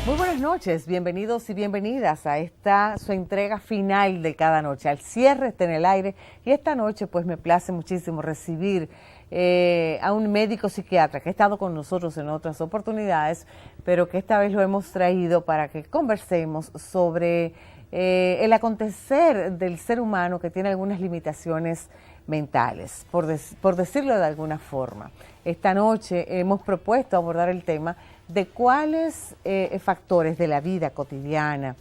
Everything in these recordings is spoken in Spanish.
Muy buenas noches, bienvenidos y bienvenidas a esta su entrega final de cada noche. Al cierre está en el aire y esta noche pues me place muchísimo recibir a un médico psiquiatra que ha estado con nosotros en otras oportunidades, pero que esta vez lo hemos traído para que conversemos sobre el acontecer del ser humano que tiene algunas limitaciones mentales, por decirlo de alguna forma. Esta noche hemos propuesto abordar el tema de cuáles factores de la vida cotidiana,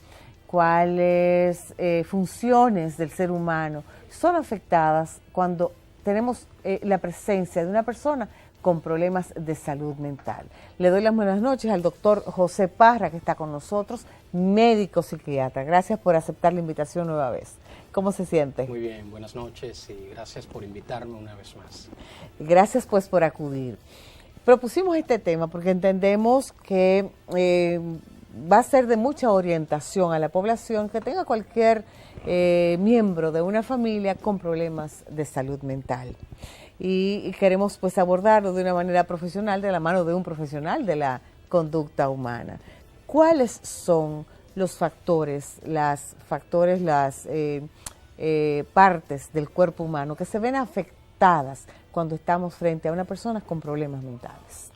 cuáles funciones del ser humano son afectadas cuando tenemos la presencia de una persona con problemas de salud mental. Le doy las buenas noches al doctor José Parra, que está con nosotros, médico psiquiatra. Gracias por aceptar la invitación nueva vez. ¿Cómo se siente? Muy bien, buenas noches y gracias por invitarme una vez más. Gracias pues por acudir. Propusimos este tema porque entendemos que va a ser de mucha orientación a la población que tenga cualquier miembro de una familia con problemas de salud mental. Y queremos pues abordarlo de una manera profesional, de la mano de un profesional de la conducta humana. ¿Cuáles son los factores, las partes del cuerpo humano que se ven afectadas cuando estamos frente a una persona con problemas mentales?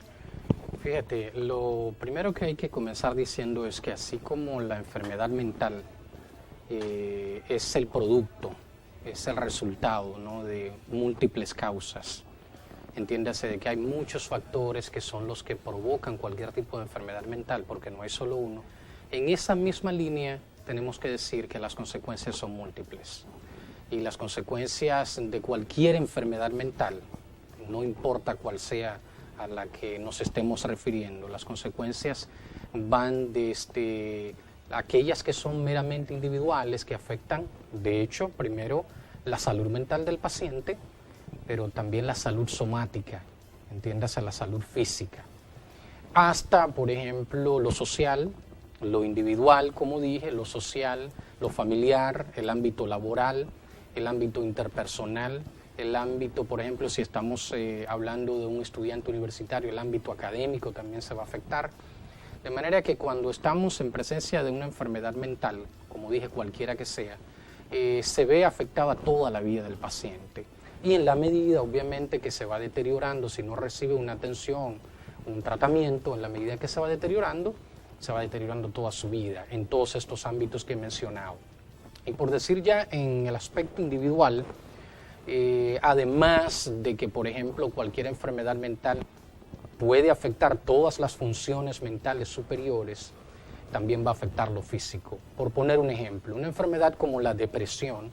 Fíjate, lo primero que hay que comenzar diciendo es que así como la enfermedad mental es el producto, es el resultado, ¿no?, de múltiples causas, entiéndase de que hay muchos factores que son los que provocan cualquier tipo de enfermedad mental, porque no hay solo uno. En esa misma línea tenemos que decir que las consecuencias son múltiples. Y las consecuencias de cualquier enfermedad mental, no importa cuál sea a la que nos estemos refiriendo, las consecuencias van desde aquellas que son meramente individuales, que afectan, de hecho, primero la salud mental del paciente, pero también la salud somática, entiéndase la salud física, hasta, por ejemplo, lo social, lo individual, como dije, lo social, lo familiar, el ámbito laboral, el ámbito interpersonal, el ámbito, por ejemplo, si estamos hablando de un estudiante universitario, el ámbito académico también se va a afectar. De manera que cuando estamos en presencia de una enfermedad mental, como dije, cualquiera que sea, se ve afectada toda la vida del paciente. Y en la medida, obviamente, que se va deteriorando, si no recibe una atención, un tratamiento, en la medida que se va deteriorando toda su vida, en todos estos ámbitos que he mencionado. Y por decir ya en el aspecto individual, además de que, por ejemplo, cualquier enfermedad mental puede afectar todas las funciones mentales superiores, también va a afectar lo físico. Por poner un ejemplo, una enfermedad como la depresión,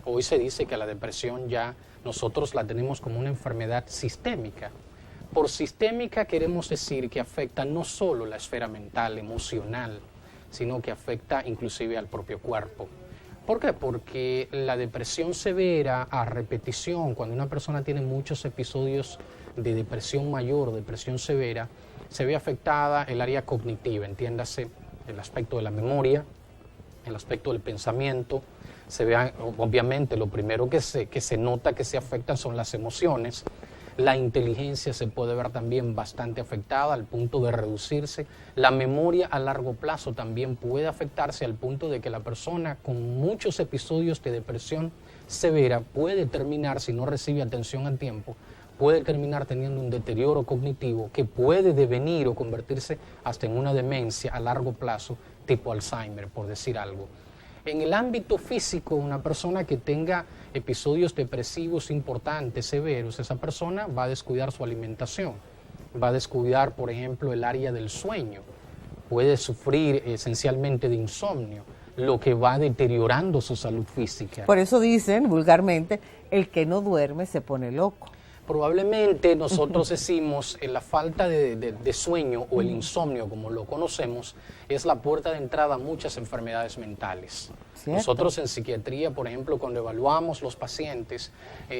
hoy se dice que la depresión ya nosotros la tenemos como una enfermedad sistémica. Por sistémica queremos decir que afecta no solo la esfera mental, emocional, sino que afecta inclusive al propio cuerpo. ¿Por qué? Porque la depresión severa a repetición, cuando una persona tiene muchos episodios de depresión mayor, depresión severa, se ve afectada el área cognitiva, entiéndase, el aspecto de la memoria, el aspecto del pensamiento. Se ve, obviamente, lo primero que se nota que se afectan son las emociones. La inteligencia se puede ver también bastante afectada al punto de reducirse. La memoria a largo plazo también puede afectarse al punto de que la persona con muchos episodios de depresión severa puede terminar, si no recibe atención a tiempo, puede terminar teniendo un deterioro cognitivo que puede devenir o convertirse hasta en una demencia a largo plazo tipo Alzheimer, por decir algo. En el ámbito físico, una persona que tenga episodios depresivos importantes, severos, esa persona va a descuidar su alimentación, va a descuidar, por ejemplo, el área del sueño, puede sufrir esencialmente de insomnio, lo que va deteriorando su salud física. Por eso dicen vulgarmente, el que no duerme se pone loco. Probablemente nosotros decimos la falta de sueño o el insomnio, como lo conocemos, es la puerta de entrada a muchas enfermedades mentales. ¿Cierto? Nosotros en psiquiatría, por ejemplo, cuando evaluamos los pacientes,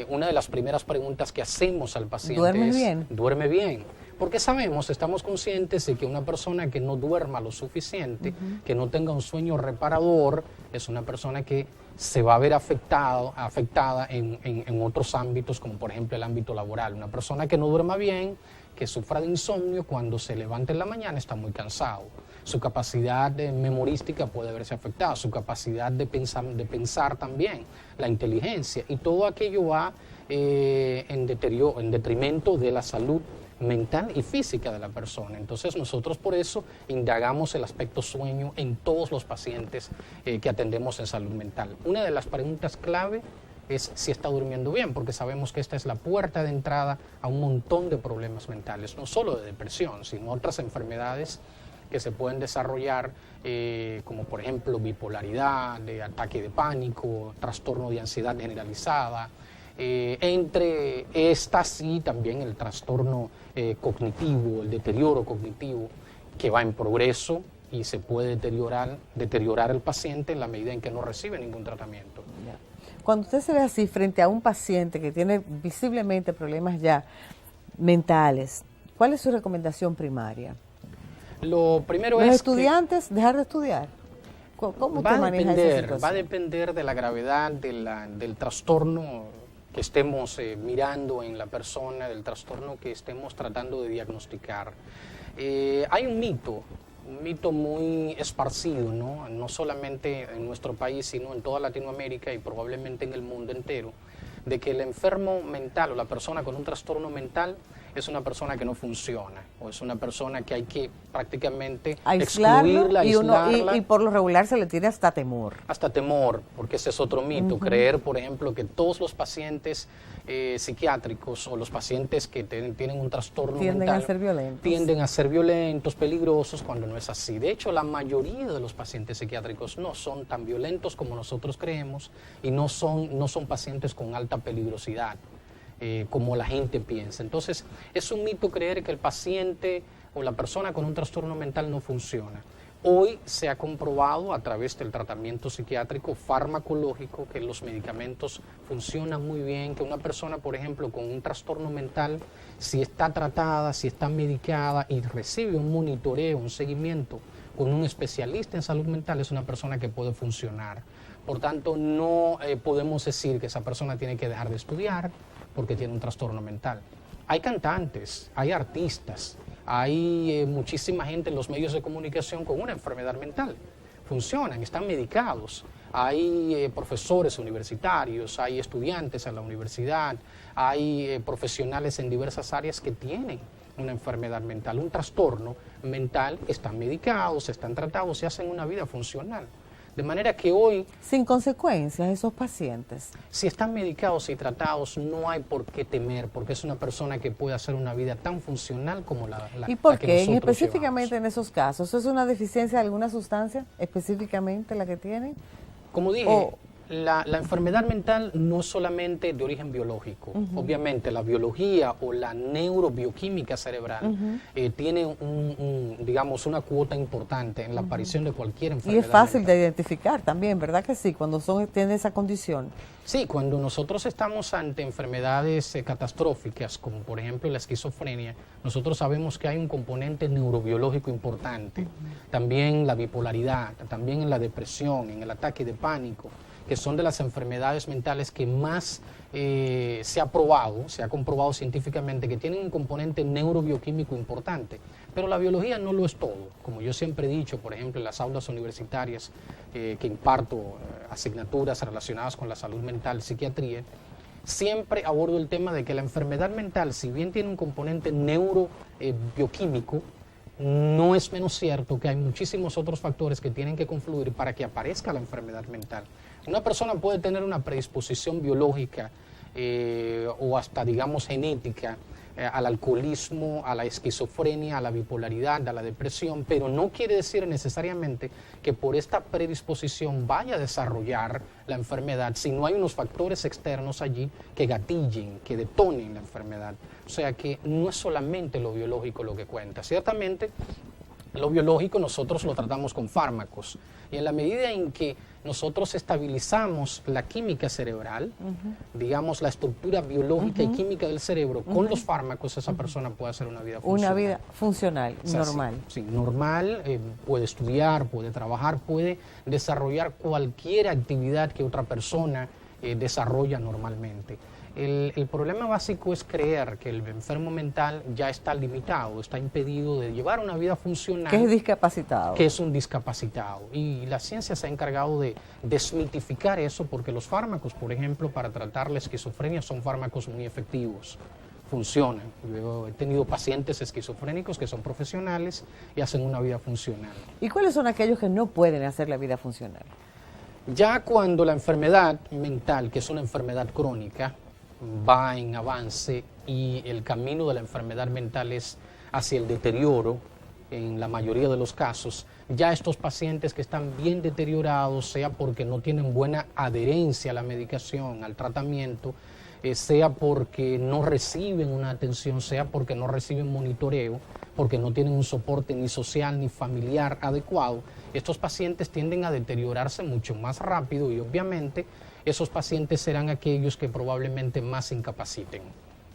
una de las primeras preguntas que hacemos al paciente es, ¿duerme bien? Porque sabemos, estamos conscientes de que una persona que no duerma lo suficiente, que no tenga un sueño reparador, es una persona que se va a ver afectada en otros ámbitos, como por ejemplo el ámbito laboral. Una persona que no duerma bien, que sufra de insomnio, cuando se levanta en la mañana está muy cansado. Su capacidad memorística puede verse afectada, su capacidad de pensar también, la inteligencia, y todo aquello va en detrimento de la salud mental y física de la persona. Entonces nosotros por eso indagamos el aspecto sueño en todos los pacientes que atendemos en salud mental. Una de las preguntas clave es si está durmiendo bien, porque sabemos que esta es la puerta de entrada a un montón de problemas mentales, no solo de depresión, sino otras enfermedades que se pueden desarrollar, como por ejemplo bipolaridad, de ataque de pánico, trastorno de ansiedad generalizada. Entre estas y también el trastorno cognitivo, el deterioro cognitivo, que va en progreso y se puede deteriorar el paciente en la medida en que no recibe ningún tratamiento. Cuando usted se ve así frente a un paciente que tiene visiblemente problemas ya mentales, ¿cuál es su recomendación primaria? Lo primero ¿Los es estudiantes dejar de estudiar? ¿Cómo usted maneja esa situación? Va a depender de la gravedad del trastorno que estemos mirando en la persona, del trastorno que estemos tratando de diagnosticar. Hay un mito muy esparcido, no solamente en nuestro país, sino en toda Latinoamérica y probablemente en el mundo entero, de que el enfermo mental o la persona con un trastorno mental es una persona que no funciona, o es una persona que hay que prácticamente excluirla, aislarla. Y por lo regular se le tiene hasta temor. Hasta temor, porque ese es otro mito. Creer, por ejemplo, que todos los pacientes psiquiátricos o los pacientes que tienen un trastorno mental tienden a ser violentos, peligrosos, cuando no es así. De hecho, la mayoría de los pacientes psiquiátricos no son tan violentos como nosotros creemos y no son pacientes con alta peligrosidad, como la gente piensa. Entonces, es un mito creer que el paciente o la persona con un trastorno mental no funciona. Hoy se ha comprobado a través del tratamiento psiquiátrico farmacológico que los medicamentos funcionan muy bien, que una persona, por ejemplo, con un trastorno mental, si está tratada, si está medicada y recibe un monitoreo, un seguimiento con un especialista en salud mental, es una persona que puede funcionar. Por tanto, no podemos decir que esa persona tiene que dejar de estudiar porque tiene un trastorno mental. Hay cantantes, hay artistas, hay muchísima gente en los medios de comunicación con una enfermedad mental. Funcionan, están medicados. Hay profesores universitarios, hay estudiantes en la universidad, hay profesionales en diversas áreas que tienen una enfermedad mental, un trastorno mental, están medicados, están tratados y hacen una vida funcional. De manera que hoy... Sin consecuencias, esos pacientes. Si están medicados y tratados, no hay por qué temer, porque es una persona que puede hacer una vida tan funcional como la que nosotros ¿Y por qué? Específicamente llevamos. En esos casos, ¿es una deficiencia de alguna sustancia específicamente la que tienen? Como dije, la enfermedad mental no es solamente de origen biológico. Obviamente la biología o la neurobioquímica cerebral tiene digamos, una cuota importante en la aparición de cualquier enfermedad. Y es fácil mental. de identificar también, ¿verdad que sí? Cuando tienen esa condición. Sí, cuando nosotros estamos ante enfermedades catastróficas, como por ejemplo la esquizofrenia, nosotros sabemos que hay un componente neurobiológico importante. También la bipolaridad, también en la depresión, en el ataque de pánico, que son de las enfermedades mentales que más se ha comprobado científicamente que tienen un componente neurobioquímico importante. Pero la biología no lo es todo. Como yo siempre he dicho, por ejemplo, en las aulas universitarias que imparto asignaturas relacionadas con la salud mental, psiquiatría, siempre abordo el tema de que la enfermedad mental, si bien tiene un componente neurobioquímico, no es menos cierto que hay muchísimos otros factores que tienen que confluir para que aparezca la enfermedad mental. Una persona puede tener una predisposición biológica o hasta, digamos, genética al alcoholismo, a la esquizofrenia, a la bipolaridad, a la depresión, pero no quiere decir necesariamente que por esta predisposición vaya a desarrollar la enfermedad, si no hay unos factores externos allí que gatillen, que detonen la enfermedad. O sea que no es solamente lo biológico lo que cuenta. Ciertamente, lo biológico nosotros lo tratamos con fármacos y en la medida en que nosotros estabilizamos la química cerebral, digamos la estructura biológica y química del cerebro, con los fármacos esa persona puede hacer una vida funcional. Una vida funcional, O sea, normal. Sí, normal, puede estudiar, puede trabajar, puede desarrollar cualquier actividad que otra persona desarrolla normalmente. El problema básico es creer que el enfermo mental ya está limitado, está impedido de llevar una vida funcional. Que es discapacitado. Que es un discapacitado. Y la ciencia se ha encargado de desmitificar eso porque los fármacos, por ejemplo, para tratar la esquizofrenia son fármacos muy efectivos, funcionan. Yo he tenido pacientes esquizofrénicos que son profesionales y hacen una vida funcional. ¿Y cuáles son aquellos que no pueden hacer la vida funcional? Ya cuando la enfermedad mental, que es una enfermedad crónica, va en avance y el camino de la enfermedad mental es hacia el deterioro, en la mayoría de los casos, ya estos pacientes que están bien deteriorados, sea porque no tienen buena adherencia a la medicación, al tratamiento, sea porque no reciben una atención, sea porque no reciben monitoreo, porque no tienen un soporte ni social ni familiar adecuado, estos pacientes tienden a deteriorarse mucho más rápido y obviamente esos pacientes serán aquellos que probablemente más se incapaciten,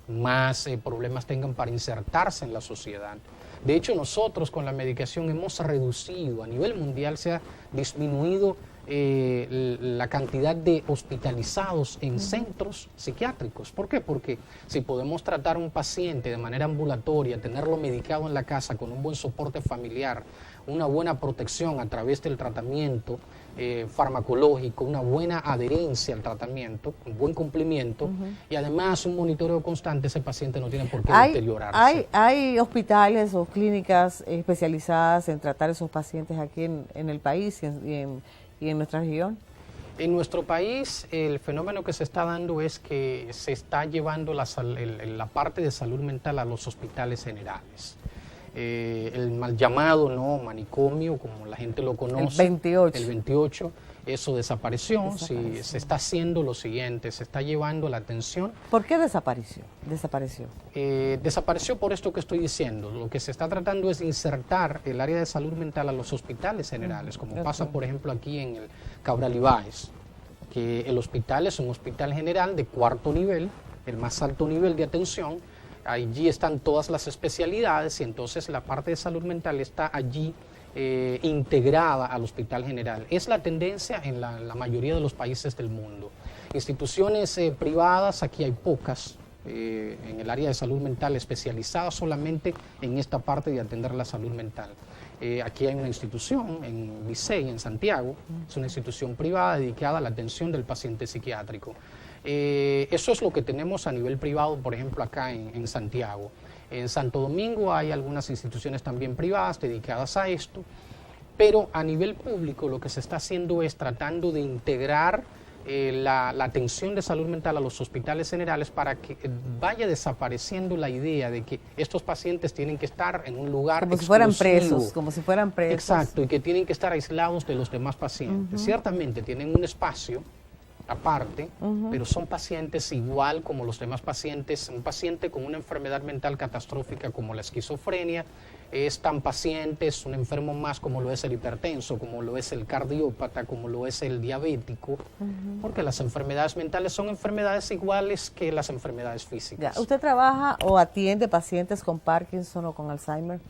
más problemas tengan para insertarse en la sociedad. De hecho, nosotros con la medicación hemos reducido, a nivel mundial se ha disminuido la cantidad de hospitalizados en centros psiquiátricos. ¿Por qué? Porque si podemos tratar a un paciente de manera ambulatoria, tenerlo medicado en la casa con un buen soporte familiar, una buena protección a través del tratamiento farmacológico, una buena adherencia al tratamiento, un buen cumplimiento y además un monitoreo constante, ese paciente no tiene por qué deteriorarse. ¿Hay hospitales o clínicas especializadas en tratar a esos pacientes aquí en el país y en nuestra región? En nuestro país el fenómeno que se está dando es que se está llevando la parte de salud mental a los hospitales generales. El mal llamado manicomio, como la gente lo conoce, el 28, eso desapareció. Sí, se está haciendo lo siguiente, se está llevando la atención. ¿Por qué desapareció? Desapareció por esto que estoy diciendo. Lo que se está tratando es de insertar el área de salud mental a los hospitales generales, como pasa por ejemplo aquí en el Cabral Ibáez, que el hospital es un hospital general de 4º nivel, el más alto nivel de atención. Allí están todas las especialidades y entonces la parte de salud mental está allí integrada al hospital general. Es la tendencia en la mayoría de los países del mundo. Instituciones privadas, aquí hay pocas en el área de salud mental especializadas solamente en esta parte de atender la salud mental. Aquí hay una institución en Licey, en Santiago, es una institución privada dedicada a la atención del paciente psiquiátrico. Eso es lo que tenemos a nivel privado, por ejemplo, acá en Santiago. En Santo Domingo hay algunas instituciones también privadas dedicadas a esto, pero a nivel público lo que se está haciendo es tratando de integrar la atención de salud mental a los hospitales generales para que vaya desapareciendo la idea de que estos pacientes tienen que estar en un lugar como si fueran presos, como si fueran presos. Exacto, y que tienen que estar aislados de los demás pacientes. Ciertamente tienen un espacio aparte, pero son pacientes igual como los demás pacientes. Un paciente con una enfermedad mental catastrófica como la esquizofrenia es tan paciente, es un enfermo más como lo es el hipertenso, como lo es el cardiópata, como lo es el diabético, porque las enfermedades mentales son enfermedades iguales que las enfermedades físicas. Ya. ¿Usted trabaja o atiende pacientes con Parkinson o con Alzheimer?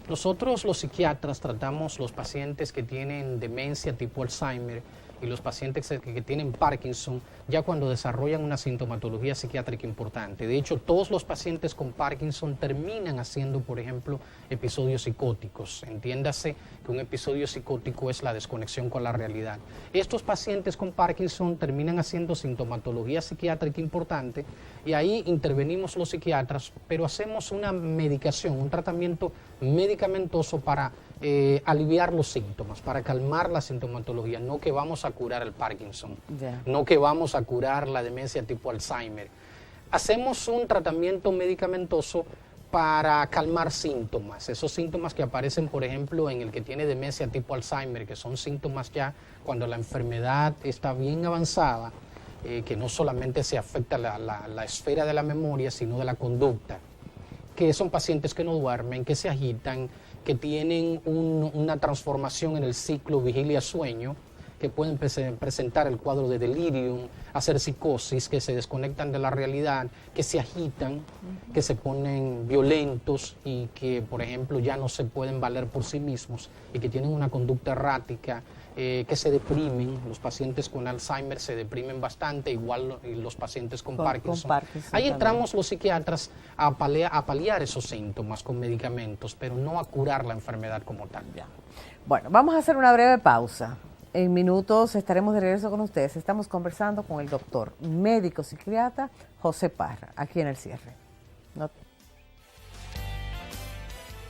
Nosotros los psiquiatras tratamos los pacientes que tienen demencia tipo Alzheimer y los pacientes que tienen Parkinson ya cuando desarrollan una sintomatología psiquiátrica importante. De hecho, todos los pacientes con Parkinson terminan haciendo, por ejemplo, episodios psicóticos. Entiéndase que un episodio psicótico es la desconexión con la realidad. Estos pacientes con Parkinson terminan haciendo sintomatología psiquiátrica importante y ahí intervenimos los psiquiatras, pero hacemos una medicación, un tratamiento medicamentoso para aliviar los síntomas, para calmar la sintomatología, no que vamos a curar el Parkinson, no que vamos a curar la demencia tipo Alzheimer. Hacemos un tratamiento medicamentoso para calmar síntomas, esos síntomas que aparecen, por ejemplo, en el que tiene demencia tipo Alzheimer, que son síntomas ya cuando la enfermedad está bien avanzada, que no solamente se afecta la esfera de la memoria, sino de la conducta, que son pacientes que no duermen, que se agitan, que tienen una transformación en el ciclo vigilia-sueño, que pueden presentar el cuadro de delirium, hacer psicosis, que se desconectan de la realidad, que se agitan, que se ponen violentos y que, por ejemplo, ya no se pueden valer por sí mismos y que tienen una conducta errática, que se deprimen. Los pacientes con Alzheimer se deprimen bastante, igual los pacientes con Parkinson. Ahí entramos los psiquiatras a paliar esos síntomas con medicamentos, pero no a curar la enfermedad como tal. Ya. Bueno, vamos a hacer una breve pausa. En minutos estaremos de regreso con ustedes. Estamos conversando con el doctor, médico psiquiatra José Parra, aquí en El Cierre.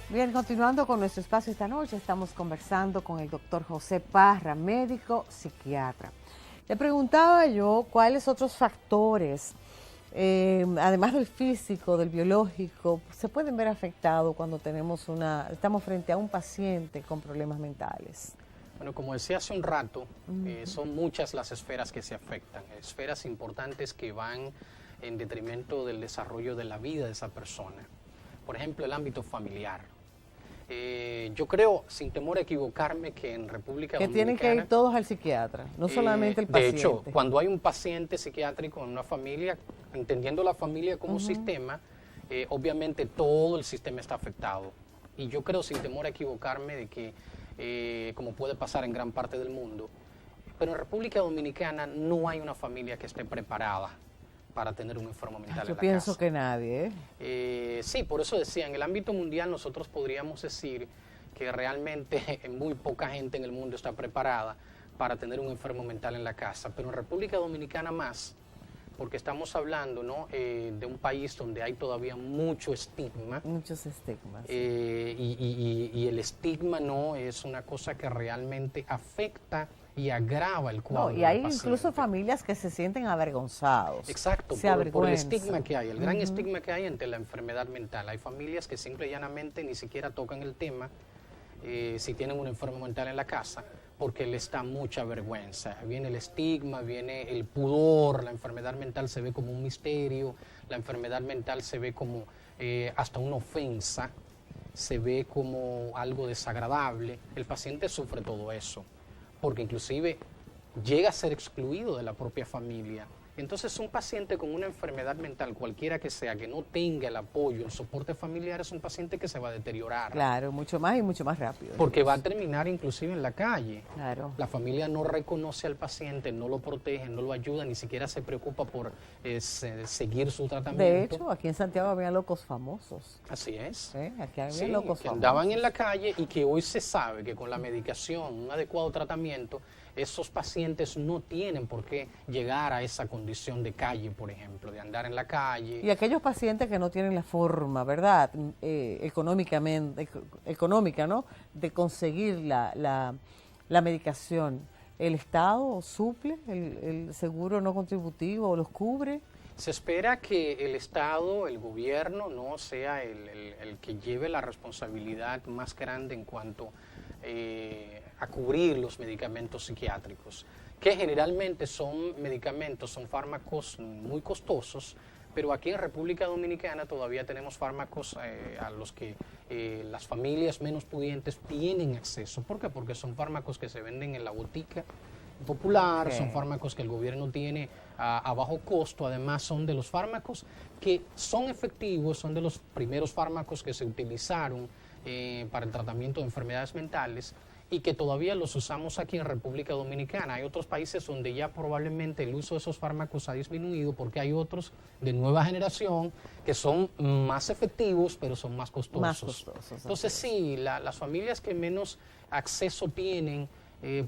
Bien, continuando con nuestro espacio esta noche, estamos conversando con el doctor José Parra, médico psiquiatra. Le preguntaba yo cuáles otros factores, además del físico, del biológico, se pueden ver afectados cuando estamos frente a un paciente con problemas mentales. Bueno, como decía hace un rato, son muchas las esferas que se afectan, esferas importantes que van en detrimento del desarrollo de la vida de esa persona. Por ejemplo, el ámbito familiar. Yo creo, sin temor a equivocarme, que en República Dominicana... Que tienen que ir todos al psiquiatra, no solamente el paciente. De hecho, cuando hay un paciente psiquiátrico en una familia, entendiendo la familia como sistema, obviamente todo el sistema está afectado. Y yo creo, sin temor a equivocarme, de que, como puede pasar en gran parte del mundo, pero en República Dominicana no hay una familia que esté preparada para tener un enfermo mental en la casa. Yo pienso que nadie, sí, por eso decía, en el ámbito mundial nosotros podríamos decir que realmente muy poca gente en el mundo está preparada para tener un enfermo mental en la casa, pero en República Dominicana más, porque estamos hablando, ¿no?, de un país donde hay todavía mucho estigma. Muchos estigmas. Y el estigma no es una cosa que realmente afecta y agrava el cuadro. No, y hay incluso familias que se sienten avergonzados. Exacto, por el estigma que hay, el gran estigma que hay ante la enfermedad mental. Hay familias que simple y llanamente ni siquiera tocan el tema si tienen un enfermo mental en la casa, porque les da mucha vergüenza. Viene el estigma, viene el pudor, la enfermedad mental se ve como un misterio, la enfermedad mental se ve como hasta una ofensa, se ve como algo desagradable. El paciente sufre todo eso, porque inclusive llega a ser excluido de la propia familia. Entonces, un paciente con una enfermedad mental, cualquiera que sea, que no tenga el apoyo, el soporte familiar, es un paciente que se va a deteriorar. Claro, mucho más y mucho más rápido. Porque va a terminar inclusive en la calle. Claro. La familia no reconoce al paciente, no lo protege, no lo ayuda, ni siquiera se preocupa por seguir su tratamiento. De hecho, aquí en Santiago había locos famosos. Así es. Aquí había locos que famosos. Andaban en la calle y que hoy se sabe que con la medicación, un adecuado tratamiento, esos pacientes no tienen por qué llegar a esa condición de calle, por ejemplo, de andar en la calle. Y aquellos pacientes que no tienen la forma, ¿verdad?, económica, ¿no?, de conseguir la medicación, ¿el Estado suple? ¿El seguro no contributivo los cubre? Se espera que el Estado, el gobierno, no sea el que lleve la responsabilidad más grande en cuanto a cubrir los medicamentos psiquiátricos, que generalmente son medicamentos, son fármacos muy costosos, pero aquí en República Dominicana todavía tenemos fármacos a los que las familias menos pudientes tienen acceso. ¿Por qué? Porque son fármacos que se venden en la botica popular, son fármacos que el gobierno tiene a bajo costo, además son de los fármacos que son efectivos, son de los primeros fármacos que se utilizaron para el tratamiento de enfermedades mentales y que todavía los usamos aquí en República Dominicana. Hay otros países donde ya probablemente el uso de esos fármacos ha disminuido porque hay otros de nueva generación que son más efectivos pero son más costosos. Entonces sí, las familias que menos acceso tienen,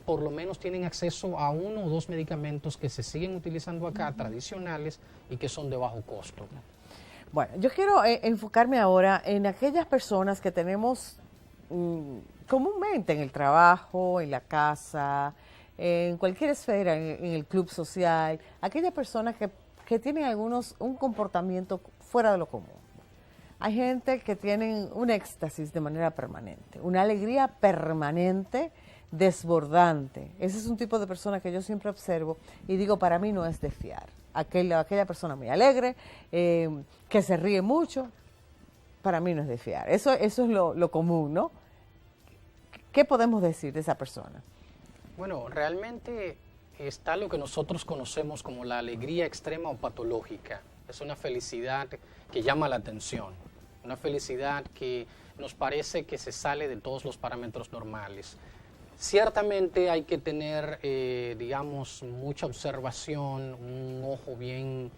por lo menos tienen acceso a uno o dos medicamentos que se siguen utilizando acá, tradicionales, y que son de bajo costo. Bueno, yo quiero enfocarme ahora en aquellas personas que tenemos comúnmente en el trabajo, en la casa, en cualquier esfera, en el club social, aquellas personas que tienen un comportamiento fuera de lo común. Hay gente que tienen un éxtasis de manera permanente, una alegría permanente, desbordante. Ese es un tipo de persona que yo siempre observo y digo, para mí no es de fiar. Aquella persona muy alegre, que se ríe mucho, para mí no es de fiar. Eso es lo común, ¿no? ¿Qué podemos decir de esa persona? Bueno, realmente está lo que nosotros conocemos como la alegría extrema o patológica. Es una felicidad que llama la atención, una felicidad que nos parece que se sale de todos los parámetros normales. Ciertamente hay que tener, digamos, mucha observación, un ojo bien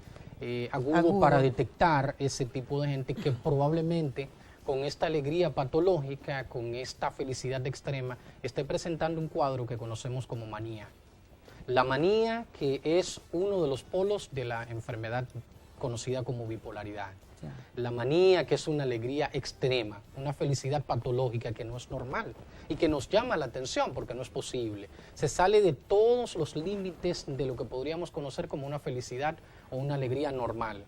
agudo para detectar ese tipo de gente que probablemente con esta alegría patológica, con esta felicidad extrema, esté presentando un cuadro que conocemos como manía. La manía, que es uno de los polos de la enfermedad conocida como bipolaridad. La manía, que es una alegría extrema, una felicidad patológica que no es normal y que nos llama la atención porque no es posible. Se sale de todos los límites de lo que podríamos conocer como una felicidad o una alegría normal.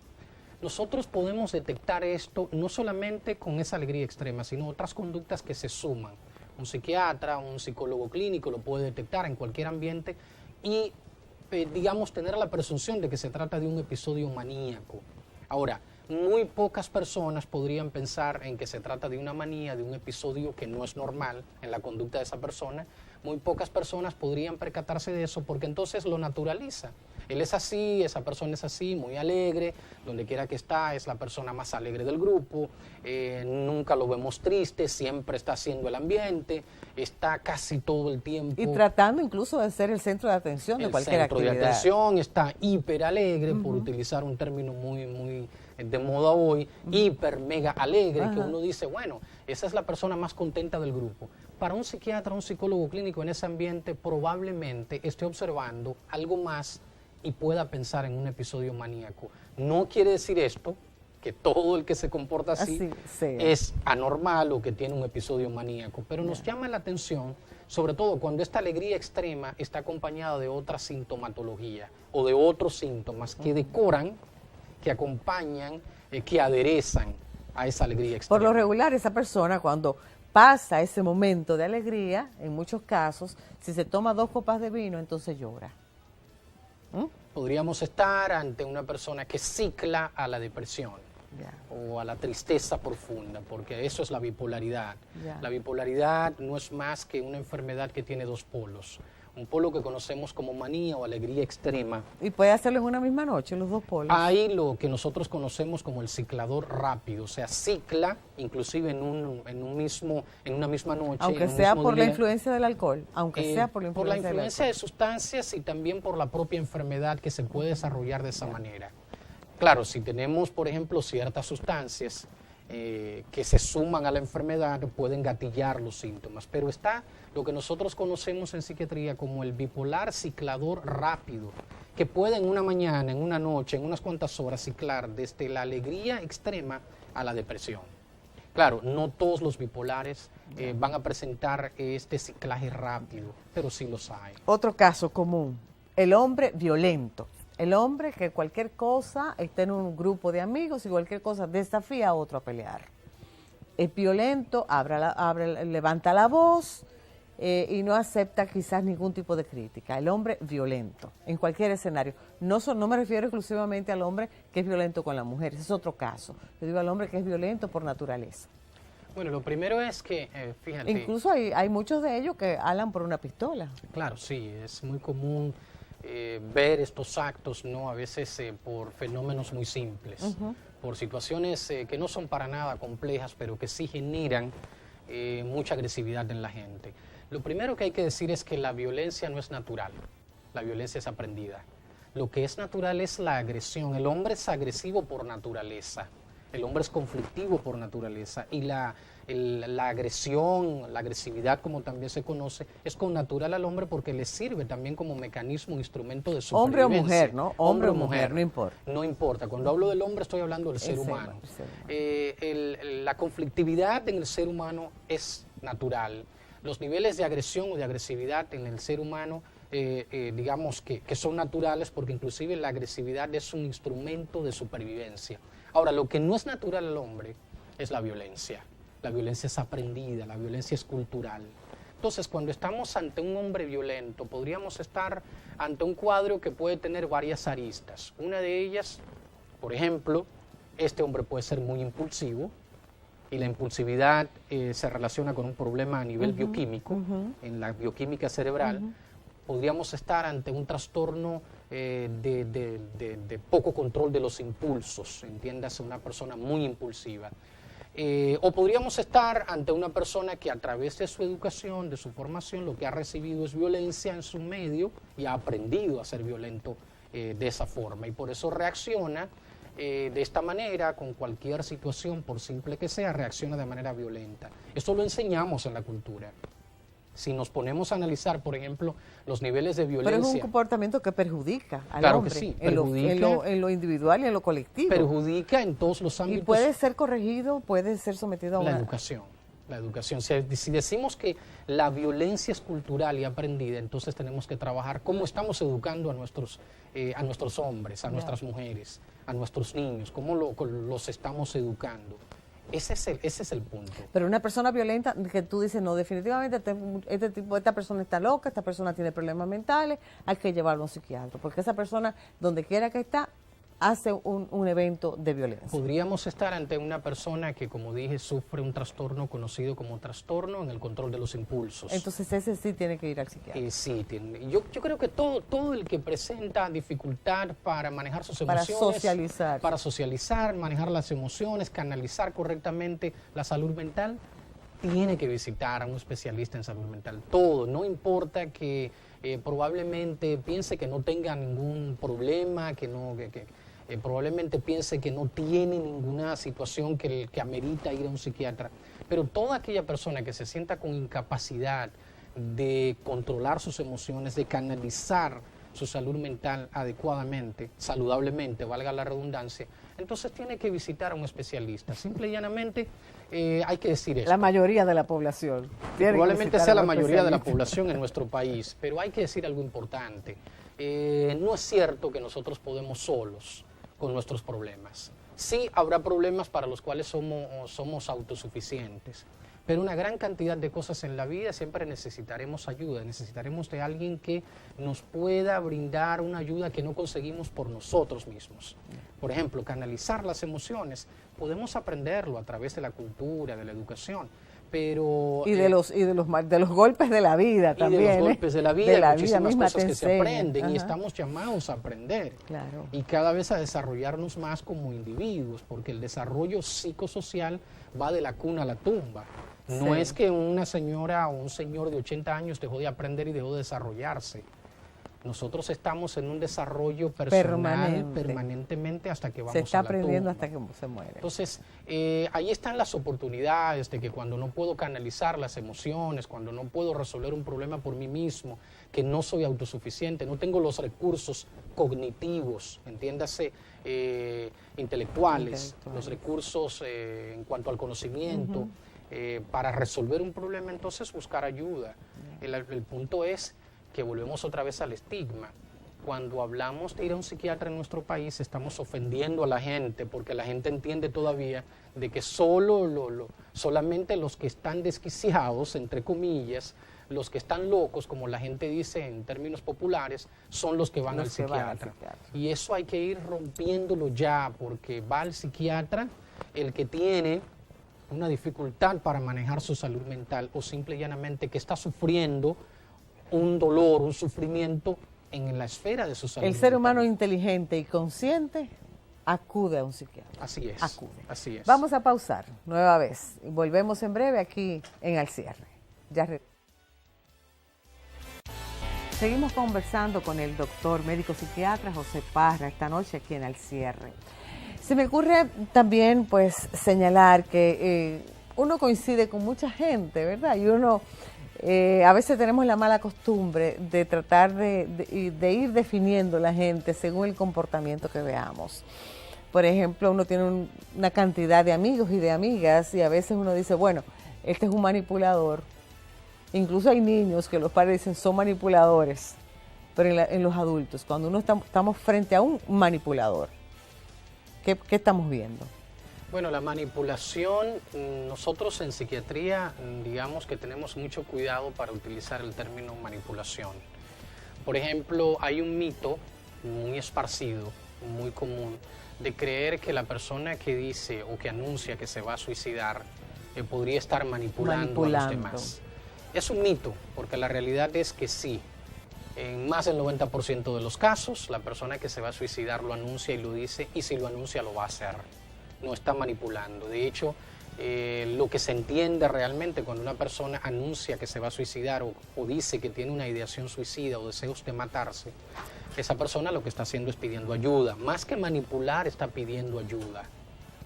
Nosotros podemos detectar esto no solamente con esa alegría extrema, sino otras conductas que se suman. Un psiquiatra, un psicólogo clínico lo puede detectar en cualquier ambiente y, digamos, tener la presunción de que se trata de un episodio maníaco. Ahora, muy pocas personas podrían pensar en que se trata de una manía, de un episodio que no es normal en la conducta de esa persona. Muy pocas personas podrían percatarse de eso porque entonces lo naturaliza. Él es así, esa persona es así, muy alegre, donde quiera que está es la persona más alegre del grupo, nunca lo vemos triste, siempre está haciendo el ambiente, está casi todo el tiempo. Y tratando incluso de ser el centro de atención de cualquier actividad. El centro de atención, está hiper alegre, por utilizar un término muy de moda hoy, hiper mega alegre, que uno dice, bueno, esa es la persona más contenta del grupo. Para un psiquiatra, un psicólogo clínico en ese ambiente probablemente esté observando algo más y pueda pensar en un episodio maníaco. No quiere decir esto que todo el que se comporta así es anormal o que tiene un episodio maníaco, pero nos llama la atención, sobre todo cuando esta alegría extrema está acompañada de otra sintomatología o de otros síntomas que decoran, que acompañan, que aderezan a esa alegría extrema. Por lo regular, esa persona cuando pasa ese momento de alegría, en muchos casos, si se toma 2 copas de vino, entonces llora. Podríamos estar ante una persona que cicla a la depresión o a la tristeza profunda, porque eso es la bipolaridad. La bipolaridad no es más que una enfermedad que tiene 2 polos. Un polo que conocemos como manía o alegría extrema. ¿Y puede hacerlo en una misma noche, los 2 polos? Hay lo que nosotros conocemos como el ciclador rápido, o sea, cicla inclusive en una misma noche. Aunque sea por la influencia del alcohol, aunque sea por la influencia de sustancias y también por la propia enfermedad que se puede desarrollar de esa manera. Claro, si tenemos, por ejemplo, ciertas sustancias que se suman a la enfermedad, pueden gatillar los síntomas, pero está lo que nosotros conocemos en psiquiatría como el bipolar ciclador rápido, que puede en una mañana, en una noche, en unas cuantas horas ciclar desde la alegría extrema a la depresión. Claro, no todos los bipolares van a presentar este ciclaje rápido, pero sí los hay. Otro caso común, el hombre violento. El hombre que cualquier cosa, está en un grupo de amigos y cualquier cosa desafía a otro a pelear. Es violento, levanta la voz y no acepta quizás ningún tipo de crítica. El hombre violento, en cualquier escenario. No me refiero exclusivamente al hombre que es violento con la mujer, ese es otro caso. Yo digo al hombre que es violento por naturaleza. Bueno, lo primero es que, fíjate... Incluso hay muchos de ellos que hablan por una pistola. Claro, sí, es muy común ver estos actos, ¿no? A veces por fenómenos muy simples, por situaciones que no son para nada complejas, pero que sí generan mucha agresividad en la gente. Lo primero que hay que decir es que la violencia no es natural, la violencia es aprendida. Lo que es natural es la agresión. El hombre es agresivo por naturaleza, el hombre es conflictivo por naturaleza y la agresión, la agresividad como también se conoce, es connatural al hombre porque le sirve también como mecanismo, instrumento de supervivencia. Hombre o mujer, ¿no? Hombre o mujer, no importa. No importa. Cuando hablo del hombre estoy hablando del ser humano. La conflictividad en el ser humano es natural. Los niveles de agresión o de agresividad en el ser humano, digamos que son naturales porque inclusive la agresividad es un instrumento de supervivencia. Ahora, lo que no es natural al hombre es la violencia. La violencia es aprendida, la violencia es cultural. Entonces, cuando estamos ante un hombre violento, podríamos estar ante un cuadro que puede tener varias aristas. Una de ellas, por ejemplo, este hombre puede ser muy impulsivo y la impulsividad se relaciona con un problema a nivel bioquímico, en la bioquímica cerebral. podríamos estar ante un trastorno de poco control de los impulsos, entiéndase, una persona muy impulsiva. O podríamos estar ante una persona que a través de su educación, de su formación, lo que ha recibido es violencia en su medio y ha aprendido a ser violento de esa forma, y por eso reacciona de esta manera con cualquier situación, por simple que sea, reacciona de manera violenta. Esto lo enseñamos en la cultura. Si nos ponemos a analizar, por ejemplo, los niveles de violencia... Pero es un comportamiento que perjudica al claro hombre, que sí, en lo individual y en lo colectivo. Perjudica en todos los ámbitos. Y puede ser corregido, puede ser sometido a una... La educación. Si decimos que la violencia es cultural y aprendida, entonces tenemos que trabajar cómo estamos educando a nuestros hombres, a nuestras mujeres, a nuestros niños, cómo los estamos educando. Ese es el punto. Pero una persona violenta, que tú dices, no, definitivamente esta persona está loca, esta persona tiene problemas mentales, hay que llevarlo a un psiquiatra, porque esa persona, donde quiera que está, hace un evento de violencia. Podríamos estar ante una persona que, como dije, sufre un trastorno conocido como trastorno en el control de los impulsos. Entonces ese sí tiene que ir al psiquiatra. Sí, yo creo que todo el que presenta dificultad para manejar sus emociones, para socializar, manejar las emociones, canalizar correctamente la salud mental, tiene que visitar a un especialista en salud mental. Todo, no importa que probablemente piense que no tenga ningún problema, probablemente piense que no tiene ninguna situación que amerita ir a un psiquiatra, pero toda aquella persona que se sienta con incapacidad de controlar sus emociones, de canalizar su salud mental adecuadamente, saludablemente, valga la redundancia, entonces tiene que visitar a un especialista. Simple y llanamente hay que decir eso. La mayoría de la población. Probablemente sea la mayoría de la población en nuestro país, pero hay que decir algo importante. No es cierto que nosotros podemos solos con nuestros problemas. Sí habrá problemas para los cuales somos autosuficientes, pero una gran cantidad de cosas en la vida siempre necesitaremos ayuda, necesitaremos de alguien que nos pueda brindar una ayuda que no conseguimos por nosotros mismos. Por ejemplo, canalizar las emociones, podemos aprenderlo a través de la cultura, de la educación, pero... de los golpes de la vida también. Y de los golpes de la vida, de la muchísimas vida cosas que se aprenden. Ajá. Y estamos llamados a aprender. Claro. Y cada vez a desarrollarnos más como individuos, porque el desarrollo psicosocial va de la cuna a la tumba. No es que una señora o un señor de 80 años dejó de aprender y dejó de desarrollarse. Nosotros estamos en un desarrollo personal permanentemente hasta que vamos a la tumba. Se está aprendiendo hasta que se muere. Entonces, ahí están las oportunidades de que cuando no puedo canalizar las emociones, cuando no puedo resolver un problema por mí mismo, que no soy autosuficiente, no tengo los recursos cognitivos, entiéndase, intelectuales, los recursos en cuanto al conocimiento, para resolver un problema, entonces buscar ayuda. El punto es que volvemos otra vez al estigma. Cuando hablamos de ir a un psiquiatra en nuestro país, estamos ofendiendo a la gente, porque la gente entiende todavía de que solamente los que están desquiciados, entre comillas, los que están locos, como la gente dice en términos populares, son los que van al psiquiatra. Y eso hay que ir rompiéndolo ya, porque va al psiquiatra el que tiene una dificultad para manejar su salud mental, o simple y llanamente que está sufriendo un dolor, un sufrimiento en la esfera de su salud mental. El ser humano inteligente y consciente acude a un psiquiatra. Así es. Así es. Vamos a pausar nueva vez y volvemos en breve aquí en Al Cierre. Seguimos conversando con el doctor médico psiquiatra José Parra esta noche aquí en Al Cierre. Se me ocurre también pues señalar que uno coincide con mucha gente, ¿verdad? Y uno a veces tenemos la mala costumbre de tratar de ir definiendo la gente según el comportamiento que veamos. Por ejemplo, uno tiene una cantidad de amigos y de amigas y a veces uno dice, bueno, este es un manipulador. Incluso hay niños que los padres dicen son manipuladores, pero en los adultos, cuando uno estamos frente a un manipulador, ¿qué estamos viendo? Bueno, la manipulación, nosotros en psiquiatría, digamos que tenemos mucho cuidado para utilizar el término manipulación. Por ejemplo, hay un mito muy esparcido, muy común, de creer que la persona que dice o que anuncia que se va a suicidar podría estar manipulando a los demás. Es un mito, porque la realidad es que sí. En más del 90% de los casos, la persona que se va a suicidar lo anuncia y lo dice, y si lo anuncia lo va a hacer. No está manipulando. De hecho, lo que se entiende realmente cuando una persona anuncia que se va a suicidar o dice que tiene una ideación suicida o deseos de matarse, esa persona lo que está haciendo es pidiendo ayuda. Más que manipular, está pidiendo ayuda.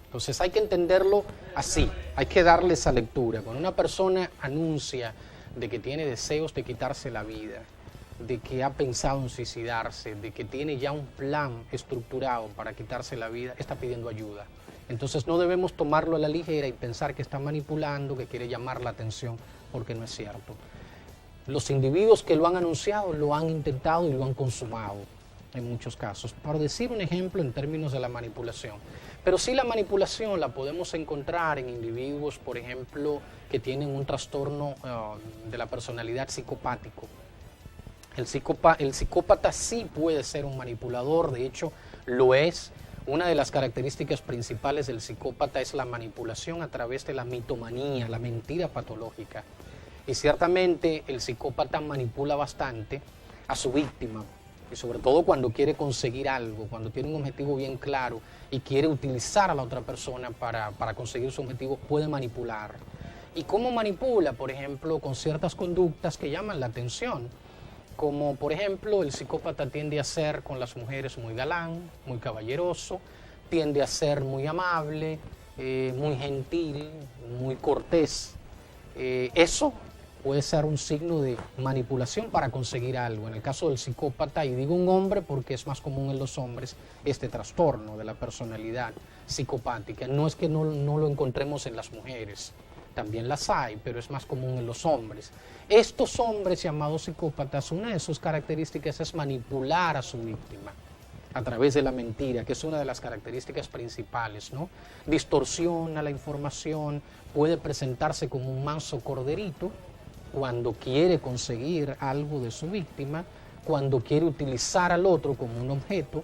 Entonces hay que entenderlo así, hay que darle esa lectura. Cuando una persona anuncia de que tiene deseos de quitarse la vida, de que ha pensado en suicidarse, de que tiene ya un plan estructurado para quitarse la vida, está pidiendo ayuda. Entonces no debemos tomarlo a la ligera y pensar que está manipulando, que quiere llamar la atención, porque no es cierto. Los individuos que lo han anunciado lo han intentado y lo han consumado en muchos casos. Por decir un ejemplo en términos de la manipulación. Pero sí, la manipulación la podemos encontrar en individuos, por ejemplo, que tienen un trastorno de la personalidad psicopático. El psicópata sí puede ser un manipulador, de hecho lo es. Una de las características principales del psicópata es la manipulación a través de la mitomanía, la mentira patológica. Y ciertamente el psicópata manipula bastante a su víctima, y sobre todo cuando quiere conseguir algo, cuando tiene un objetivo bien claro y quiere utilizar a la otra persona para conseguir su objetivo, puede manipular. ¿Y cómo manipula? Por ejemplo, con ciertas conductas que llaman la atención. Como por ejemplo, el psicópata tiende a ser con las mujeres muy galán, muy caballeroso, tiende a ser muy amable, muy gentil, muy cortés. Eso puede ser un signo de manipulación para conseguir algo. En el caso del psicópata, y digo un hombre porque es más común en los hombres, este trastorno de la personalidad psicopática. No es que no lo encontremos en las mujeres, también las hay, pero es más común en los hombres. Estos hombres llamados psicópatas, una de sus características es manipular a su víctima a través de la mentira, que es una de las características principales, ¿no? Distorsiona la información, puede presentarse como un manso corderito cuando quiere conseguir algo de su víctima, cuando quiere utilizar al otro como un objeto,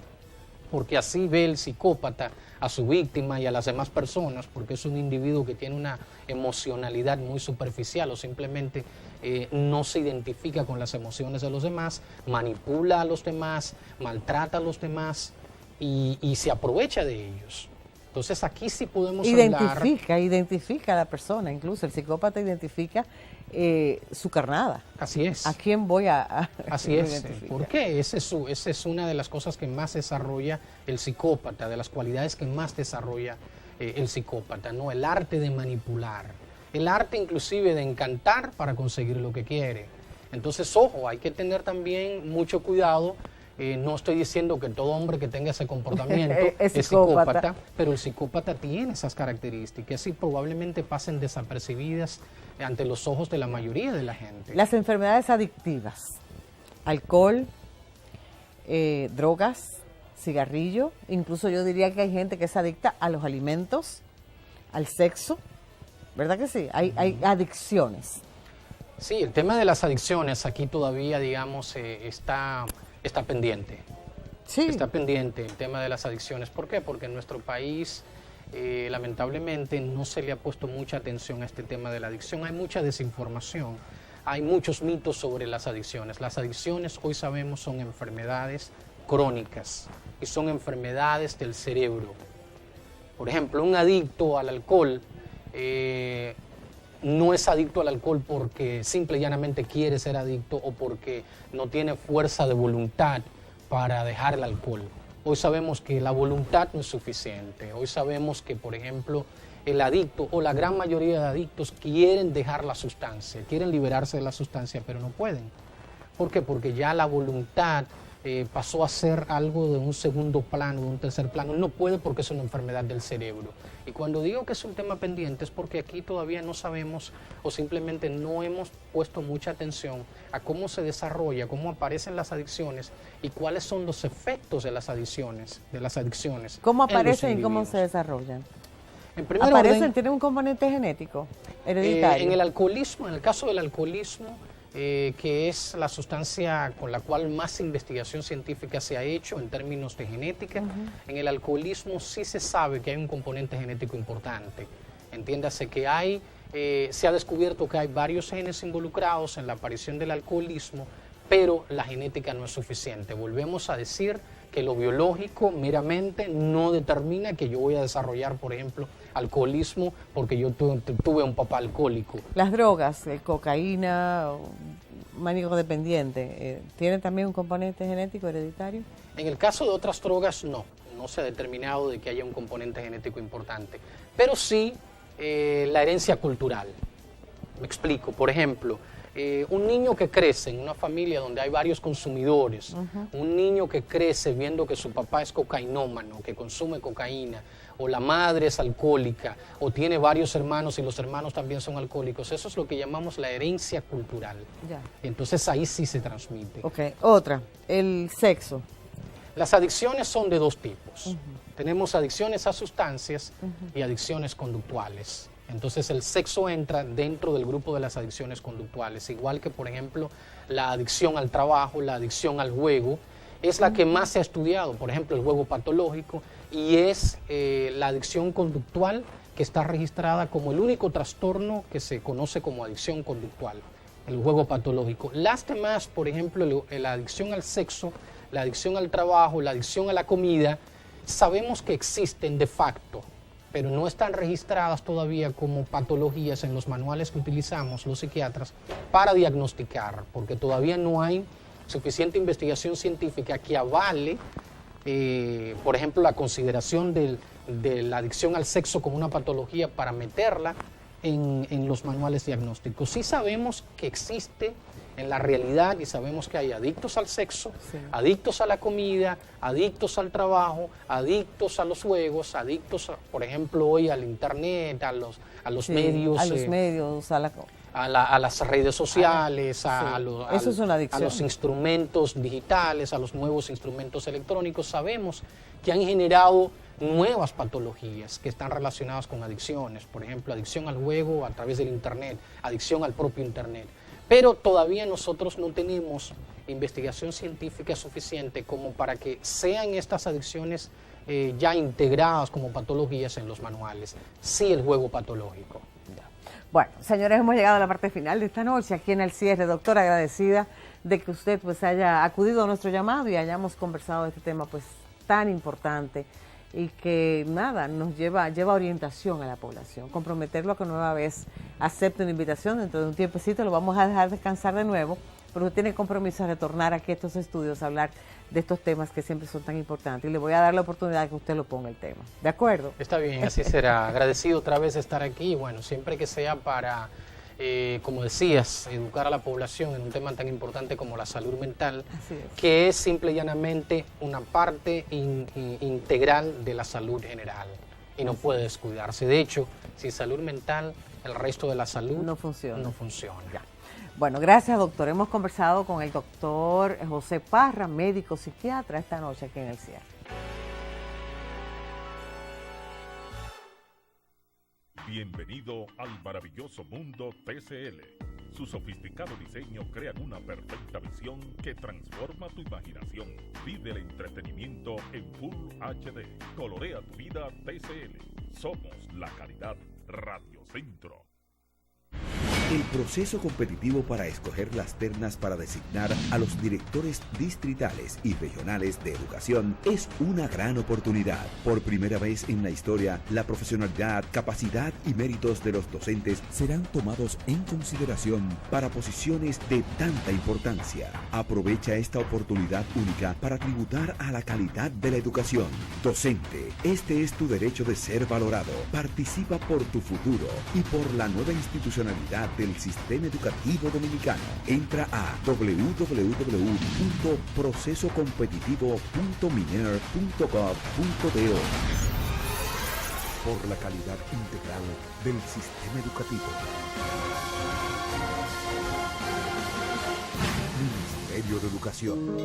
porque así ve el psicópata a su víctima y a las demás personas, porque es un individuo que tiene una emocionalidad muy superficial o simplemente no se identifica con las emociones de los demás, manipula a los demás, maltrata a los demás y se aprovecha de ellos. Entonces aquí sí podemos hablar... Identifica a la persona, incluso el psicópata identifica su carnada. Así es. ¿A quién voy a Así es. ¿Por qué? Esa es una de las cosas que más desarrolla el psicópata, de las cualidades que más desarrolla el psicópata, ¿no? El arte de manipular, el arte inclusive de encantar para conseguir lo que quiere. Entonces, ojo, hay que tener también mucho cuidado. No estoy diciendo que todo hombre que tenga ese comportamiento es psicópata, pero el psicópata tiene esas características y probablemente pasen desapercibidas ante los ojos de la mayoría de la gente. Las enfermedades adictivas, alcohol, drogas, cigarrillo, incluso yo diría que hay gente que es adicta a los alimentos, al sexo, ¿verdad que sí? Hay adicciones. Sí, el tema de las adicciones aquí todavía, digamos, está pendiente. Sí. Está pendiente el tema de las adicciones. ¿Por qué? Porque en nuestro país, lamentablemente, no se le ha puesto mucha atención a este tema de la adicción. Hay mucha desinformación, hay muchos mitos sobre las adicciones. Las adicciones, hoy sabemos, son enfermedades crónicas y son enfermedades del cerebro. Por ejemplo, un adicto al alcohol no es adicto al alcohol porque simple y llanamente quiere ser adicto o porque no tiene fuerza de voluntad para dejar el alcohol. Hoy sabemos que la voluntad no es suficiente. Hoy sabemos que, por ejemplo, el adicto o la gran mayoría de adictos quieren dejar la sustancia, quieren liberarse de la sustancia, pero no pueden. ¿Por qué? Porque ya la voluntad pasó a ser algo de un segundo plano, de un tercer plano. No puede porque es una enfermedad del cerebro. Y cuando digo que es un tema pendiente es porque aquí todavía no sabemos o simplemente no hemos puesto mucha atención a cómo se desarrolla, cómo aparecen las adicciones y cuáles son los efectos de las adicciones. ¿Cómo aparecen y cómo se desarrollan? En primer orden, ¿tienen un componente genético, hereditario? En el alcoholismo, en el caso del alcoholismo, que es la sustancia con la cual más investigación científica se ha hecho en términos de genética. En el alcoholismo sí se sabe que hay un componente genético importante. Entiéndase que se ha descubierto que hay varios genes involucrados en la aparición del alcoholismo, pero la genética no es suficiente. Volvemos a decir que lo biológico meramente no determina que yo voy a desarrollar, por ejemplo, alcoholismo porque yo tuve un papá alcohólico. Las drogas, cocaína, maníaco dependiente, ¿tienen también un componente genético hereditario? En el caso de otras drogas, no se ha determinado de que haya un componente genético importante, pero sí la herencia cultural. Me explico, por ejemplo, un niño que crece en una familia donde hay varios consumidores, un niño que crece viendo que su papá es cocainómano, que consume cocaína, o la madre es alcohólica, o tiene varios hermanos y los hermanos también son alcohólicos, eso es lo que llamamos la herencia cultural. Ya. Entonces ahí sí se transmite. Ok, otra, el sexo. Las adicciones son de dos tipos. Tenemos adicciones a sustancias y adicciones conductuales. Entonces el sexo entra dentro del grupo de las adicciones conductuales, igual que por ejemplo la adicción al trabajo, la adicción al juego, es la que más se ha estudiado, por ejemplo el juego patológico, y es la adicción conductual que está registrada como el único trastorno que se conoce como adicción conductual, el juego patológico. Las demás, por ejemplo, la adicción al sexo, la adicción al trabajo, la adicción a la comida, sabemos que existen de facto, pero no están registradas todavía como patologías en los manuales que utilizamos los psiquiatras para diagnosticar, porque todavía no hay suficiente investigación científica que avale, por ejemplo, la consideración de la adicción al sexo como una patología para meterla en los manuales diagnósticos. Sí sabemos que existe en la realidad y sabemos que hay adictos al sexo, sí, adictos a la comida, adictos al trabajo, adictos a los juegos, adictos, por ejemplo, hoy al internet, a los sí, medios. A los medios, a las redes sociales, a los instrumentos digitales, a los nuevos instrumentos electrónicos. Sabemos que han generado nuevas patologías que están relacionadas con adicciones, por ejemplo, adicción al juego a través del internet, adicción al propio internet. Pero todavía nosotros no tenemos investigación científica suficiente como para que sean estas adicciones ya integradas como patologías en los manuales. Sí, el juego patológico. Bueno, señores, hemos llegado a la parte final de esta noche aquí en el cierre. Doctora, agradecida de que usted pues haya acudido a nuestro llamado y hayamos conversado de este tema pues tan importante y que nada, nos lleva orientación a la población. Comprometerlo a que nueva vez acepte una invitación, dentro de un tiempecito lo vamos a dejar descansar de nuevo, pero usted tiene compromiso de retornar aquí a estos estudios a hablar de estos temas que siempre son tan importantes y le voy a dar la oportunidad de que usted lo ponga el tema. ¿De acuerdo? Está bien, así será. Agradecido otra vez de estar aquí y bueno, siempre que sea para, como decías, educar a la población en un tema tan importante como la salud mental, que es simple y llanamente una parte integral de la salud general y no puede descuidarse. De hecho, sin salud mental, el resto de la salud no funciona. Ya. Bueno, gracias, doctor. Hemos conversado con el doctor José Parra, médico psiquiatra, esta noche aquí en el cierre. Bienvenido al maravilloso mundo TCL. Su sofisticado diseño crea una perfecta visión que transforma tu imaginación. Vive el entretenimiento en Full HD. Colorea tu vida TCL. Somos la calidad Radio Centro. El proceso competitivo para escoger las ternas para designar a los directores distritales y regionales de educación es una gran oportunidad. Por primera vez en la historia, la profesionalidad, capacidad y méritos de los docentes serán tomados en consideración para posiciones de tanta importancia. Aprovecha esta oportunidad única para tributar a la calidad de la educación. Docente, este es tu derecho de ser valorado. Participa por tu futuro y por la nueva institucionalidad del sistema educativo dominicano. Entra a www.procesocompetitivo.miner.gov.do por la calidad integral del sistema educativo. Ministerio de Educación.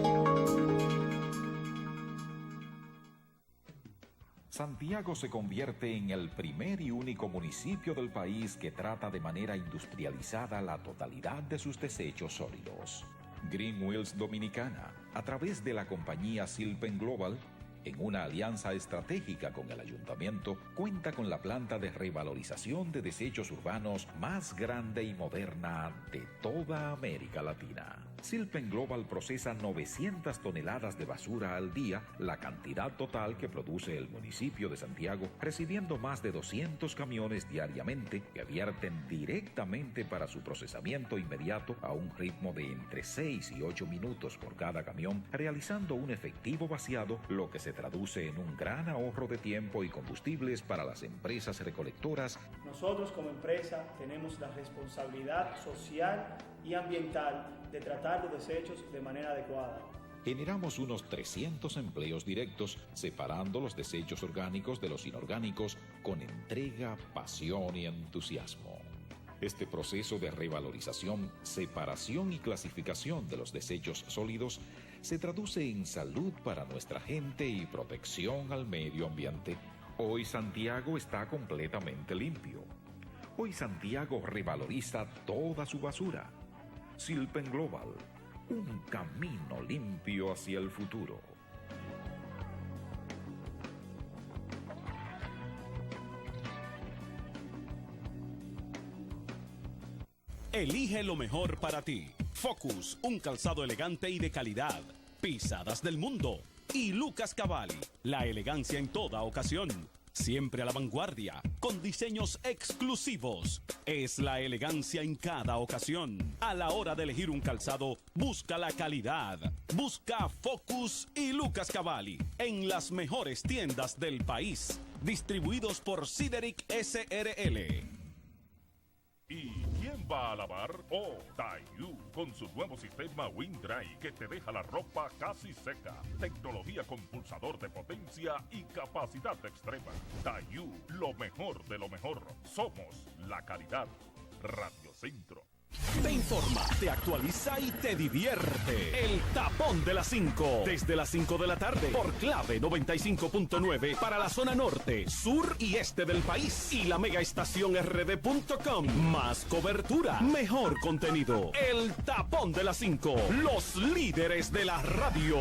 Santiago se convierte en el primer y único municipio del país que trata de manera industrializada la totalidad de sus desechos sólidos. Green Wheels Dominicana, a través de la compañía Silpen Global, en una alianza estratégica con el ayuntamiento, cuenta con la planta de revalorización de desechos urbanos más grande y moderna de toda América Latina. Silpen Global procesa 900 toneladas de basura al día, la cantidad total que produce el municipio de Santiago, recibiendo más de 200 camiones diariamente que vierten directamente para su procesamiento inmediato a un ritmo de entre 6 y 8 minutos por cada camión, realizando un efectivo vaciado, lo que se traduce en un gran ahorro de tiempo y combustibles para las empresas recolectoras. Nosotros como empresa tenemos la responsabilidad social y ambiental de tratar los desechos de manera adecuada. Generamos unos 300 empleos directos, separando los desechos orgánicos de los inorgánicos con entrega, pasión y entusiasmo. Este proceso de revalorización, separación y clasificación de los desechos sólidos se traduce en salud para nuestra gente y protección al medio ambiente. Hoy Santiago está completamente limpio. Hoy Santiago revaloriza toda su basura. Silpen Global, un camino limpio hacia el futuro. Elige lo mejor para ti. Focus, un calzado elegante y de calidad. Pisadas del mundo. Y Lucas Cavalli, la elegancia en toda ocasión. Siempre a la vanguardia, con diseños exclusivos. Es la elegancia en cada ocasión. A la hora de elegir un calzado, busca la calidad. Busca Focus y Lucas Cavalli en las mejores tiendas del país. Distribuidos por Sideric SRL. ¿Y quién va a lavar? Oh, Daewoo, con su nuevo sistema Wind Dry que te deja la ropa casi seca. Tecnología con pulsador de potencia y capacidad extrema. Daewoo, lo mejor de lo mejor. Somos la calidad. Radio Centro. Te informa, te actualiza y te divierte. El Tapón de las 5. Desde las 5 de la tarde. Por Clave 95.9 para la zona norte, sur y este del país. Y la megaestación rd.com. Más cobertura, mejor contenido. El Tapón de las 5. Los líderes de la radio.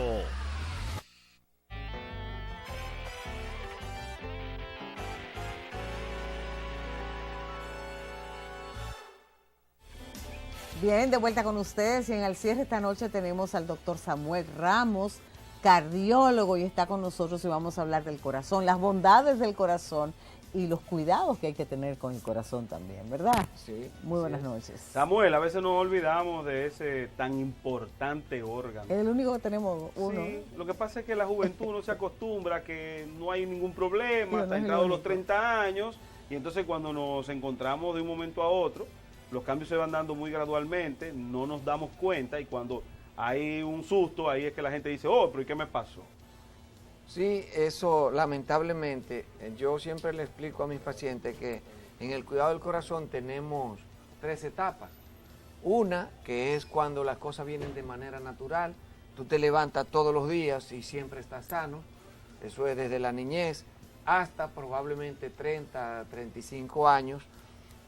Bien, de vuelta con ustedes y en el cierre esta noche tenemos al doctor Samuel Ramos, cardiólogo, y está con nosotros y vamos a hablar del corazón, las bondades del corazón y los cuidados que hay que tener con el corazón también, ¿verdad? Sí. Muy buenas noches. Samuel, a veces nos olvidamos de ese tan importante órgano. Es el único que tenemos uno. Sí, lo que pasa es que la juventud no se acostumbra a que no hay ningún problema, Sí, hasta no es entrados el los único. 30 años, y entonces cuando nos encontramos de un momento a otro, los cambios se van dando muy gradualmente, no nos damos cuenta, y cuando hay un susto, ahí es que la gente dice, oh, pero ¿y qué me pasó? Sí, eso lamentablemente, yo siempre le explico a mis pacientes que en el cuidado del corazón tenemos 3 etapas. Una, que es cuando las cosas vienen de manera natural, tú te levantas todos los días y siempre estás sano, eso es desde la niñez hasta probablemente 30, 35 años,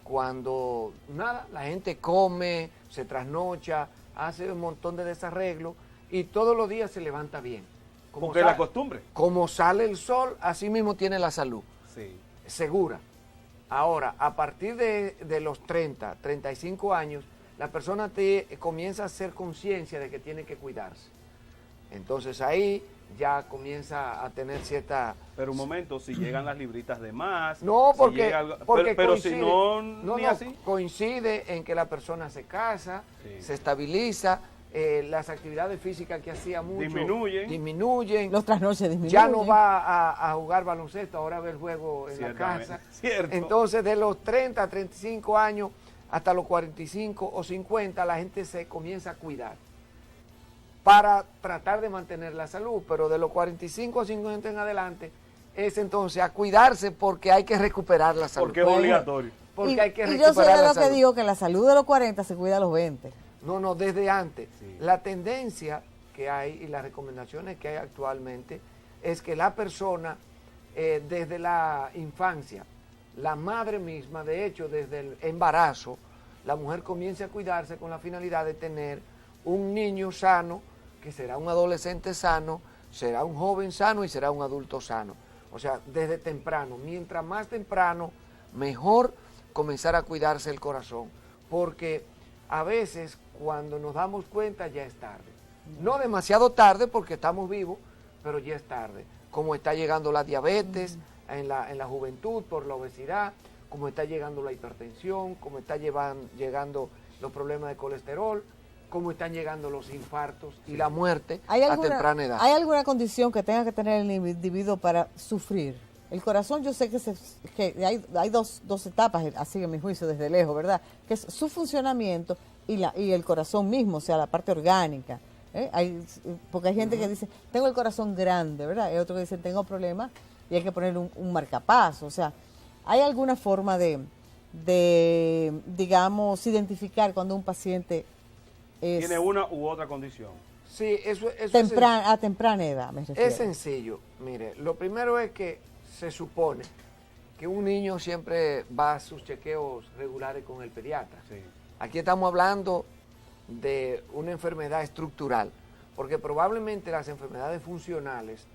cuando nada, la gente come, se trasnocha, hace un montón de desarreglos y todos los días se levanta bien. Porque es la costumbre. Como sale el sol, así mismo tiene la salud. Sí. Segura. Ahora, a partir de los 30, 35 años, la persona comienza a hacer conciencia de que tiene que cuidarse. Entonces ahí ya comienza a tener cierta... Pero un momento, si llegan las libritas de más... No, si porque, llega algo- porque pero coincide, si no, ni así... coincide en que la persona se casa, Sí. se estabiliza, las actividades físicas que hacía mucho disminuyen, Los trasnoches disminuyen. ya no va a jugar baloncesto, ahora ve el juego en la Ciertamente, casa. cierto. Entonces, de los 30 a 35 años hasta los 45 o 50, la gente se comienza a cuidar para tratar de mantener la salud, pero de los 45 a 50 en adelante es entonces a cuidarse porque hay que recuperar la salud. Porque es obligatorio. Porque hay que y recuperar yo soy de la lo que salud. digo que la salud de los 40 se cuida a los 20. No, desde antes. Sí. La tendencia que hay y las recomendaciones que hay actualmente es que la persona, desde la infancia, la madre misma, de hecho, desde el embarazo, la mujer comience a cuidarse con la finalidad de tener un niño sano, que será un adolescente sano, será un joven sano y será un adulto sano. O sea, desde temprano. Mientras más temprano, mejor comenzar a cuidarse el corazón. Porque a veces cuando nos damos cuenta ya es tarde. No demasiado tarde porque estamos vivos, pero ya es tarde. Como está llegando la diabetes en la juventud por la obesidad, como está llegando la hipertensión, como está llegando los problemas de colesterol, como están llegando los infartos y la muerte a temprana edad. ¿Hay alguna condición que tenga que tener el individuo para sufrir? El corazón, yo sé que hay dos etapas, así en mi juicio desde lejos, ¿verdad? Que es su funcionamiento y el corazón mismo, o sea, la parte orgánica. Porque hay gente que dice, tengo el corazón grande, ¿verdad? Hay otros que dicen, tengo problemas y hay que poner un marcapaso. O sea, ¿hay alguna forma de digamos, identificar cuando un paciente tiene una u otra condición? Sí, eso a temprana edad, me refiero. Es sencillo. Mire, lo primero es que se supone que un niño siempre va a sus chequeos regulares con el pediatra. Sí. Aquí estamos hablando de una enfermedad estructural, porque probablemente las enfermedades funcionales,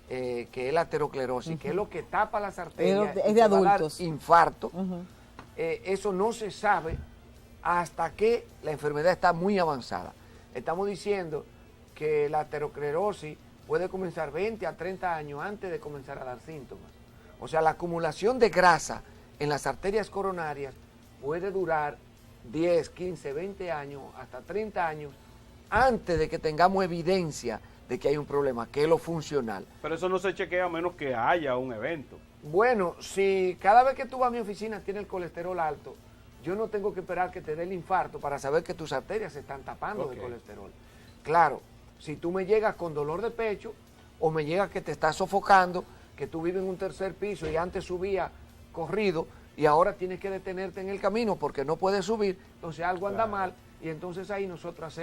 que es la aterosclerosis, que es lo que tapa las arterias, es de adultos, infarto, eso no se sabe hasta que la enfermedad está muy avanzada. Estamos diciendo que la aterosclerosis puede comenzar 20 a 30 años antes de comenzar a dar síntomas. O sea, la acumulación de grasa en las arterias coronarias puede durar 10, 15, 20 años, hasta 30 años, antes de que tengamos evidencia de que hay un problema, que es lo funcional. Pero eso no se chequea a menos que haya un evento. Bueno, si cada vez que tú vas a mi oficina tiene el colesterol alto, yo no tengo que esperar que te dé el infarto para saber que tus arterias se están tapando de colesterol. Claro, si tú me llegas con dolor de pecho o me llegas que te estás sofocando, que tú vives en un tercer piso y antes subía corrido y ahora tienes que detenerte en el camino porque no puedes subir, entonces algo anda mal y entonces ahí nosotros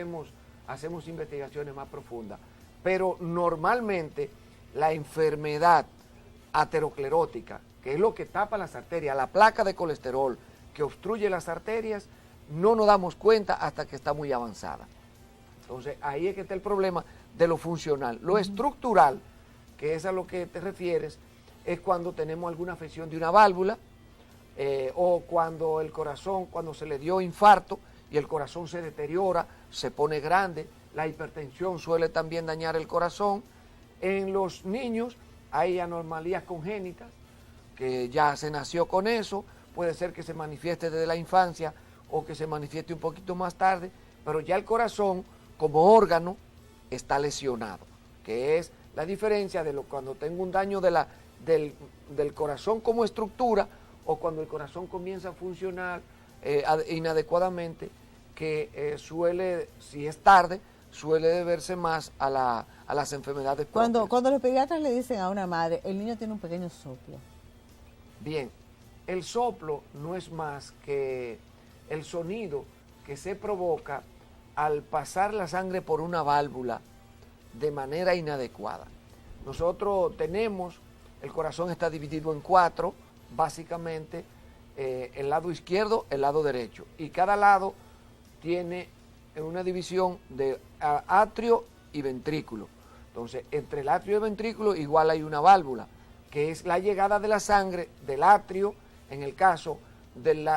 hacemos investigaciones más profundas. Pero normalmente la enfermedad aterosclerótica, que es lo que tapa las arterias, la placa de colesterol que obstruye las arterias, no nos damos cuenta hasta que está muy avanzada. Entonces ahí es que está el problema de lo funcional. Lo estructural, que es a lo que te refieres, es cuando tenemos alguna afección de una válvula o cuando el corazón, cuando se le dio infarto y el corazón se deteriora, se pone grande. La hipertensión suele también dañar el corazón. En los niños hay anormalías congénitas, que ya se nació con eso, puede ser que se manifieste desde la infancia o que se manifieste un poquito más tarde, pero ya el corazón como órgano está lesionado, que es la diferencia de cuando tengo un daño del corazón como estructura o cuando el corazón comienza a funcionar inadecuadamente, que suele, si es tarde, suele deberse más a las enfermedades propias. Cuando los pediatras le dicen a una madre, el niño tiene un pequeño soplo. Bien, el soplo no es más que el sonido que se provoca al pasar la sangre por una válvula de manera inadecuada. Nosotros tenemos, el corazón está dividido en 4, básicamente, el lado izquierdo, el lado derecho, y cada lado tiene una división de atrio y ventrículo. Entonces, entre el atrio y el ventrículo igual hay una válvula, que es la llegada de la sangre del atrio. En el caso del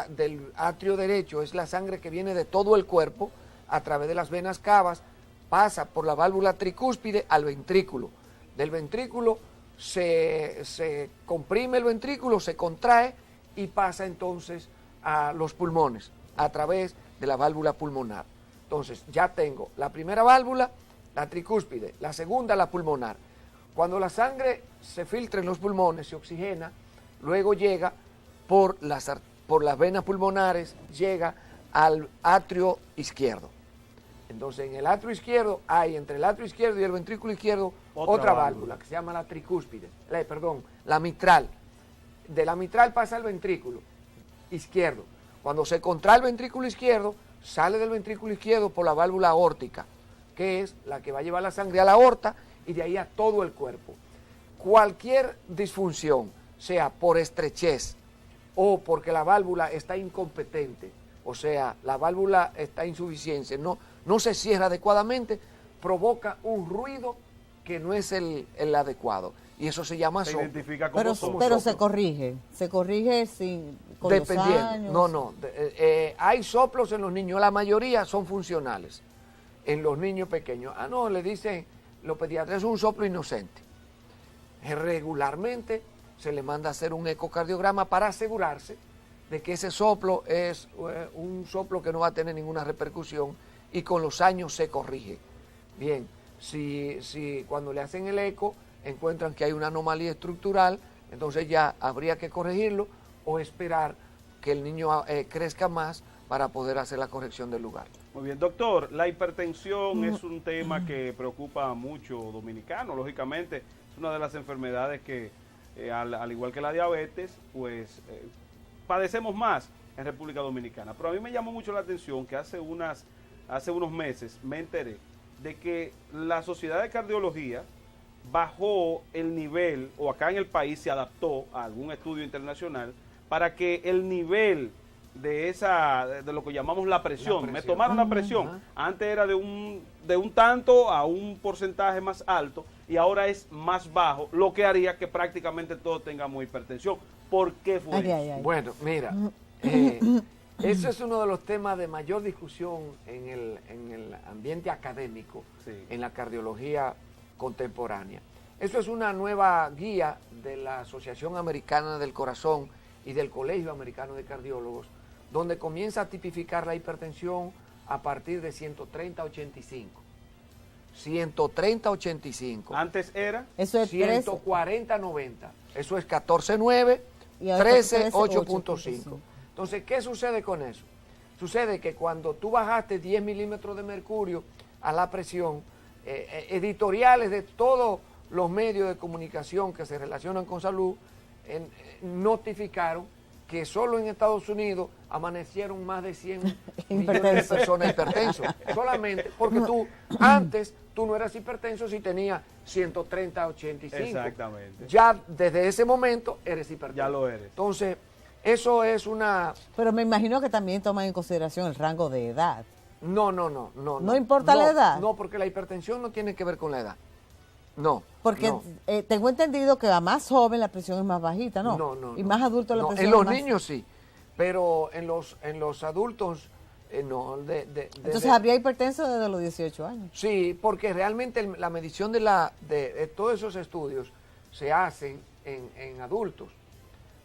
atrio derecho, es la sangre que viene de todo el cuerpo a través de las venas cavas, pasa por la válvula tricúspide al ventrículo. Del ventrículo se comprime el ventrículo, se contrae y pasa entonces a los pulmones a través de la válvula pulmonar. Entonces ya tengo la primera válvula, la tricúspide, la segunda, la pulmonar. Cuando la sangre se filtra en los pulmones, se oxigena, luego llega por las venas pulmonares, llega al atrio izquierdo. Entonces en el atrio izquierdo hay, entre el atrio izquierdo y el ventrículo izquierdo, otra válvula que se llama la tricúspide, la mitral. De la mitral pasa al ventrículo izquierdo. Cuando se contrae el ventrículo izquierdo, sale del ventrículo izquierdo por la válvula aórtica, que es la que va a llevar la sangre a la aorta y de ahí a todo el cuerpo. Cualquier disfunción, sea por estrechez o porque la válvula está incompetente, o sea, la válvula está insuficiente, no se cierra adecuadamente, provoca un ruido que no es el adecuado. y eso se llama soplo. identifica como Pero soplo. se corrige con los años. No, hay soplos en los niños, la mayoría son funcionales en los niños pequeños. No, le dicen los pediatras, es un soplo inocente. Regularmente se le manda a hacer un ecocardiograma para asegurarse de que ese soplo es un soplo que no va a tener ninguna repercusión y con los años se corrige. Bien, si cuando le hacen el eco encuentran que hay una anomalía estructural, entonces ya habría que corregirlo o esperar que el niño crezca más para poder hacer la corrección del lugar. Muy bien, doctor, la hipertensión es un tema que preocupa a muchos dominicanos, lógicamente, es una de las enfermedades que, al igual que la diabetes, pues padecemos más en República Dominicana. Pero a mí me llamó mucho la atención que hace unos meses me enteré de que la Sociedad de Cardiología bajó el nivel, o acá en el país se adaptó a algún estudio internacional, para que el nivel de lo que llamamos la presión. Me tomaron la presión. Antes era de un tanto a un porcentaje más alto y ahora es más bajo, lo que haría que prácticamente todos tengamos hipertensión. ¿Por qué fue eso? Bueno, mira, ese es uno de los temas de mayor discusión en el ambiente académico, en la cardiología contemporánea. Eso es una nueva guía de la Asociación Americana del Corazón y del Colegio Americano de Cardiólogos, donde comienza a tipificar la hipertensión a partir de 130-85. 130-85. Antes era eso es 140-90. Eso es 14-9, 13-8.5. Entonces, ¿qué sucede con eso? Sucede que cuando tú bajaste 10 milímetros de mercurio a la presión, editoriales de todos los medios de comunicación que se relacionan con salud notificaron que solo en Estados Unidos amanecieron más de 100 millones de personas hipertensos. Solamente porque antes tú no eras hipertenso si tenías 130-85. Exactamente. Ya desde ese momento eres hipertenso. Ya lo eres. Entonces, eso es una... Pero me imagino que también toman en consideración el rango de edad. No. ¿No importa la edad? No, porque la hipertensión no tiene que ver con la edad. No. Porque tengo entendido que a más joven la presión es más bajita, ¿no? No. Y más adulto la presión en los es más... niños sí, pero en los adultos no. Entonces habría hipertenso desde los 18 años. Sí, porque realmente la medición de todos esos estudios se hacen en adultos.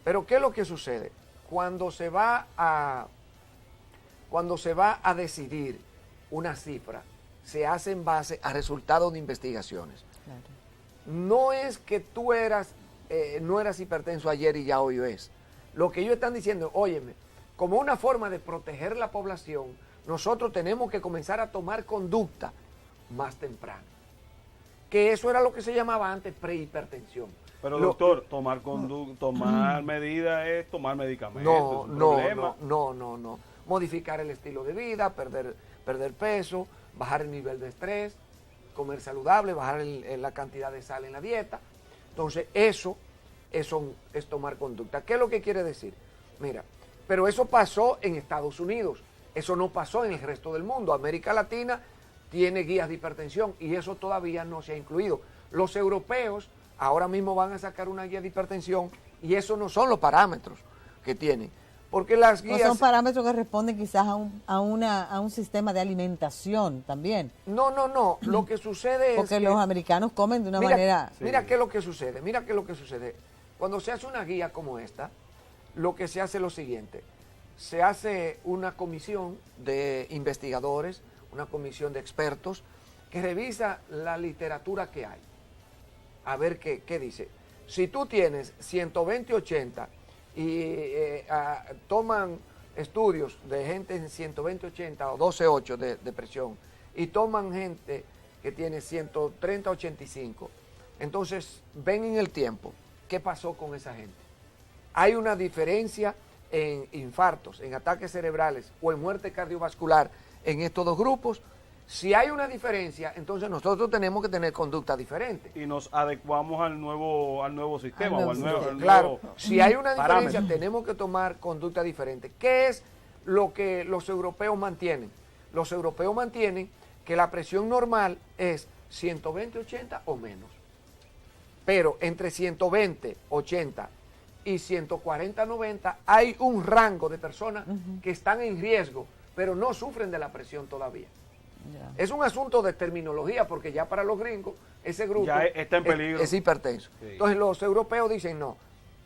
Pero ¿qué es lo que sucede? Cuando se va a decidir una cifra, se hace en base a resultados de investigaciones. Claro. No es que tú no eras hipertenso ayer y ya hoy es. Lo que ellos están diciendo, óyeme, como una forma de proteger la población, nosotros tenemos que comenzar a tomar conducta más temprano. Que eso era lo que se llamaba antes prehipertensión. Pero doctor, tomar medidas es tomar medicamentos. No. Modificar el estilo de vida, perder peso, bajar el nivel de estrés, comer saludable, bajar la cantidad de sal en la dieta. Entonces, eso es tomar conducta. ¿Qué es lo que quiere decir? Mira, pero eso pasó en Estados Unidos, eso no pasó en el resto del mundo. América Latina tiene guías de hipertensión y eso todavía no se ha incluido. Los europeos ahora mismo van a sacar una guía de hipertensión y esos no son los parámetros que tienen. Porque las guías... ¿No son parámetros que responden quizás a un sistema de alimentación también? No. Lo que sucede porque es los americanos comen de una manera... Mira qué es lo que sucede. Cuando se hace una guía como esta, lo que se hace es lo siguiente. Se hace una comisión de investigadores, una comisión de expertos, que revisa la literatura que hay. A ver qué dice. Si tú tienes 120-80 y toman estudios de gente en 120-80 o 12-8 de presión y toman gente que tiene 130-85, entonces ven en el tiempo qué pasó con esa gente. Hay una diferencia en infartos, en ataques cerebrales o en muerte cardiovascular en estos dos grupos. Si hay una diferencia, entonces nosotros tenemos que tener conducta diferente. Y nos adecuamos al nuevo sistema. Claro, si hay una diferencia, tenemos que tomar conducta diferente. ¿Qué es lo que los europeos mantienen? Los europeos mantienen que la presión normal es 120-80 o menos. pero entre 120, 80 y 140, 90 hay un rango de personas que están en riesgo, pero no sufren de la presión todavía. Yeah. Es un asunto de terminología, porque ya para los gringos ese grupo ya está en peligro. Es hipertenso. Sí. Entonces los europeos dicen, no,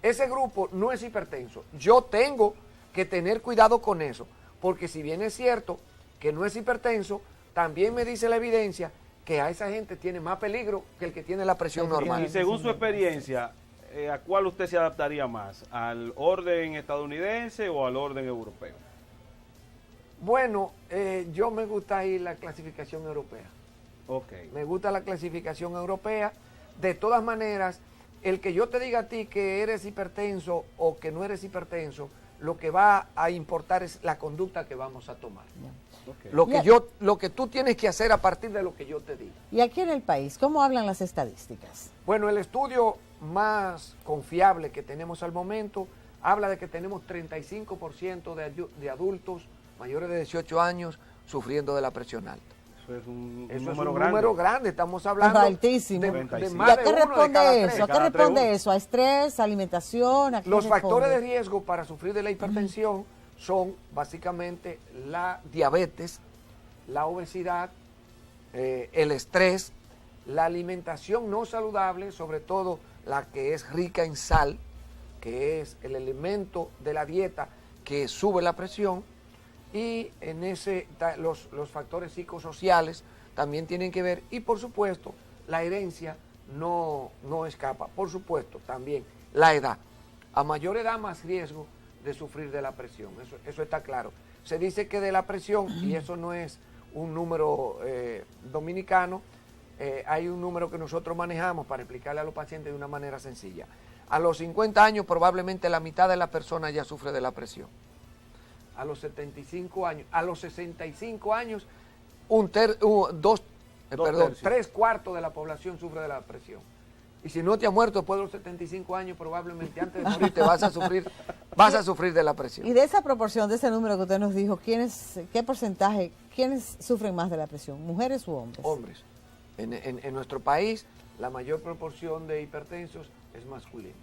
ese grupo no es hipertenso. Yo tengo que tener cuidado con eso, porque si bien es cierto que no es hipertenso, también me dice la evidencia que a esa gente tiene más peligro que el que tiene la presión normal. Y según su experiencia, ¿a cuál usted se adaptaría más? ¿Al orden estadounidense o al orden europeo? Bueno, yo me gusta ir la clasificación europea. Okay. Me gusta la clasificación europea. De todas maneras, el que yo te diga a ti que eres hipertenso o que no eres hipertenso, lo que va a importar es la conducta que vamos a tomar. Okay. Lo que tú tienes que hacer a partir de lo que yo te diga. ¿Y aquí en el país, cómo hablan las estadísticas? Bueno, el estudio más confiable que tenemos al momento habla de que tenemos 35% de adultos mayores de 18 años sufriendo de la presión alta. Eso es un número grande. Estamos hablando altísimo. De más de uno de cada tres. ¿A qué responde eso? ¿A estrés, alimentación? Los factores de riesgo para sufrir de la hipertensión son básicamente la diabetes, la obesidad, el estrés, la alimentación no saludable, sobre todo la que es rica en sal, que es el elemento de la dieta que sube la presión, y en los factores psicosociales también tienen que ver, y por supuesto la herencia no escapa, por supuesto también la edad. A mayor edad más riesgo de sufrir de la presión, eso está claro. Se dice que de la presión, y eso no es un número dominicano, hay un número que nosotros manejamos para explicarle a los pacientes de una manera sencilla. A los 50 años probablemente la mitad de la persona ya sufre de la presión. A los 75 años, a los 65 años, 3/4 de la población sufre de la presión. Y si no te has muerto después de los 75 años, probablemente antes de morir te vas a sufrir de la presión. Y de esa proporción, de ese número que usted nos dijo, ¿qué porcentaje, quiénes sufren más de la presión, mujeres u hombres? Hombres. En nuestro país, la mayor proporción de hipertensos es masculina.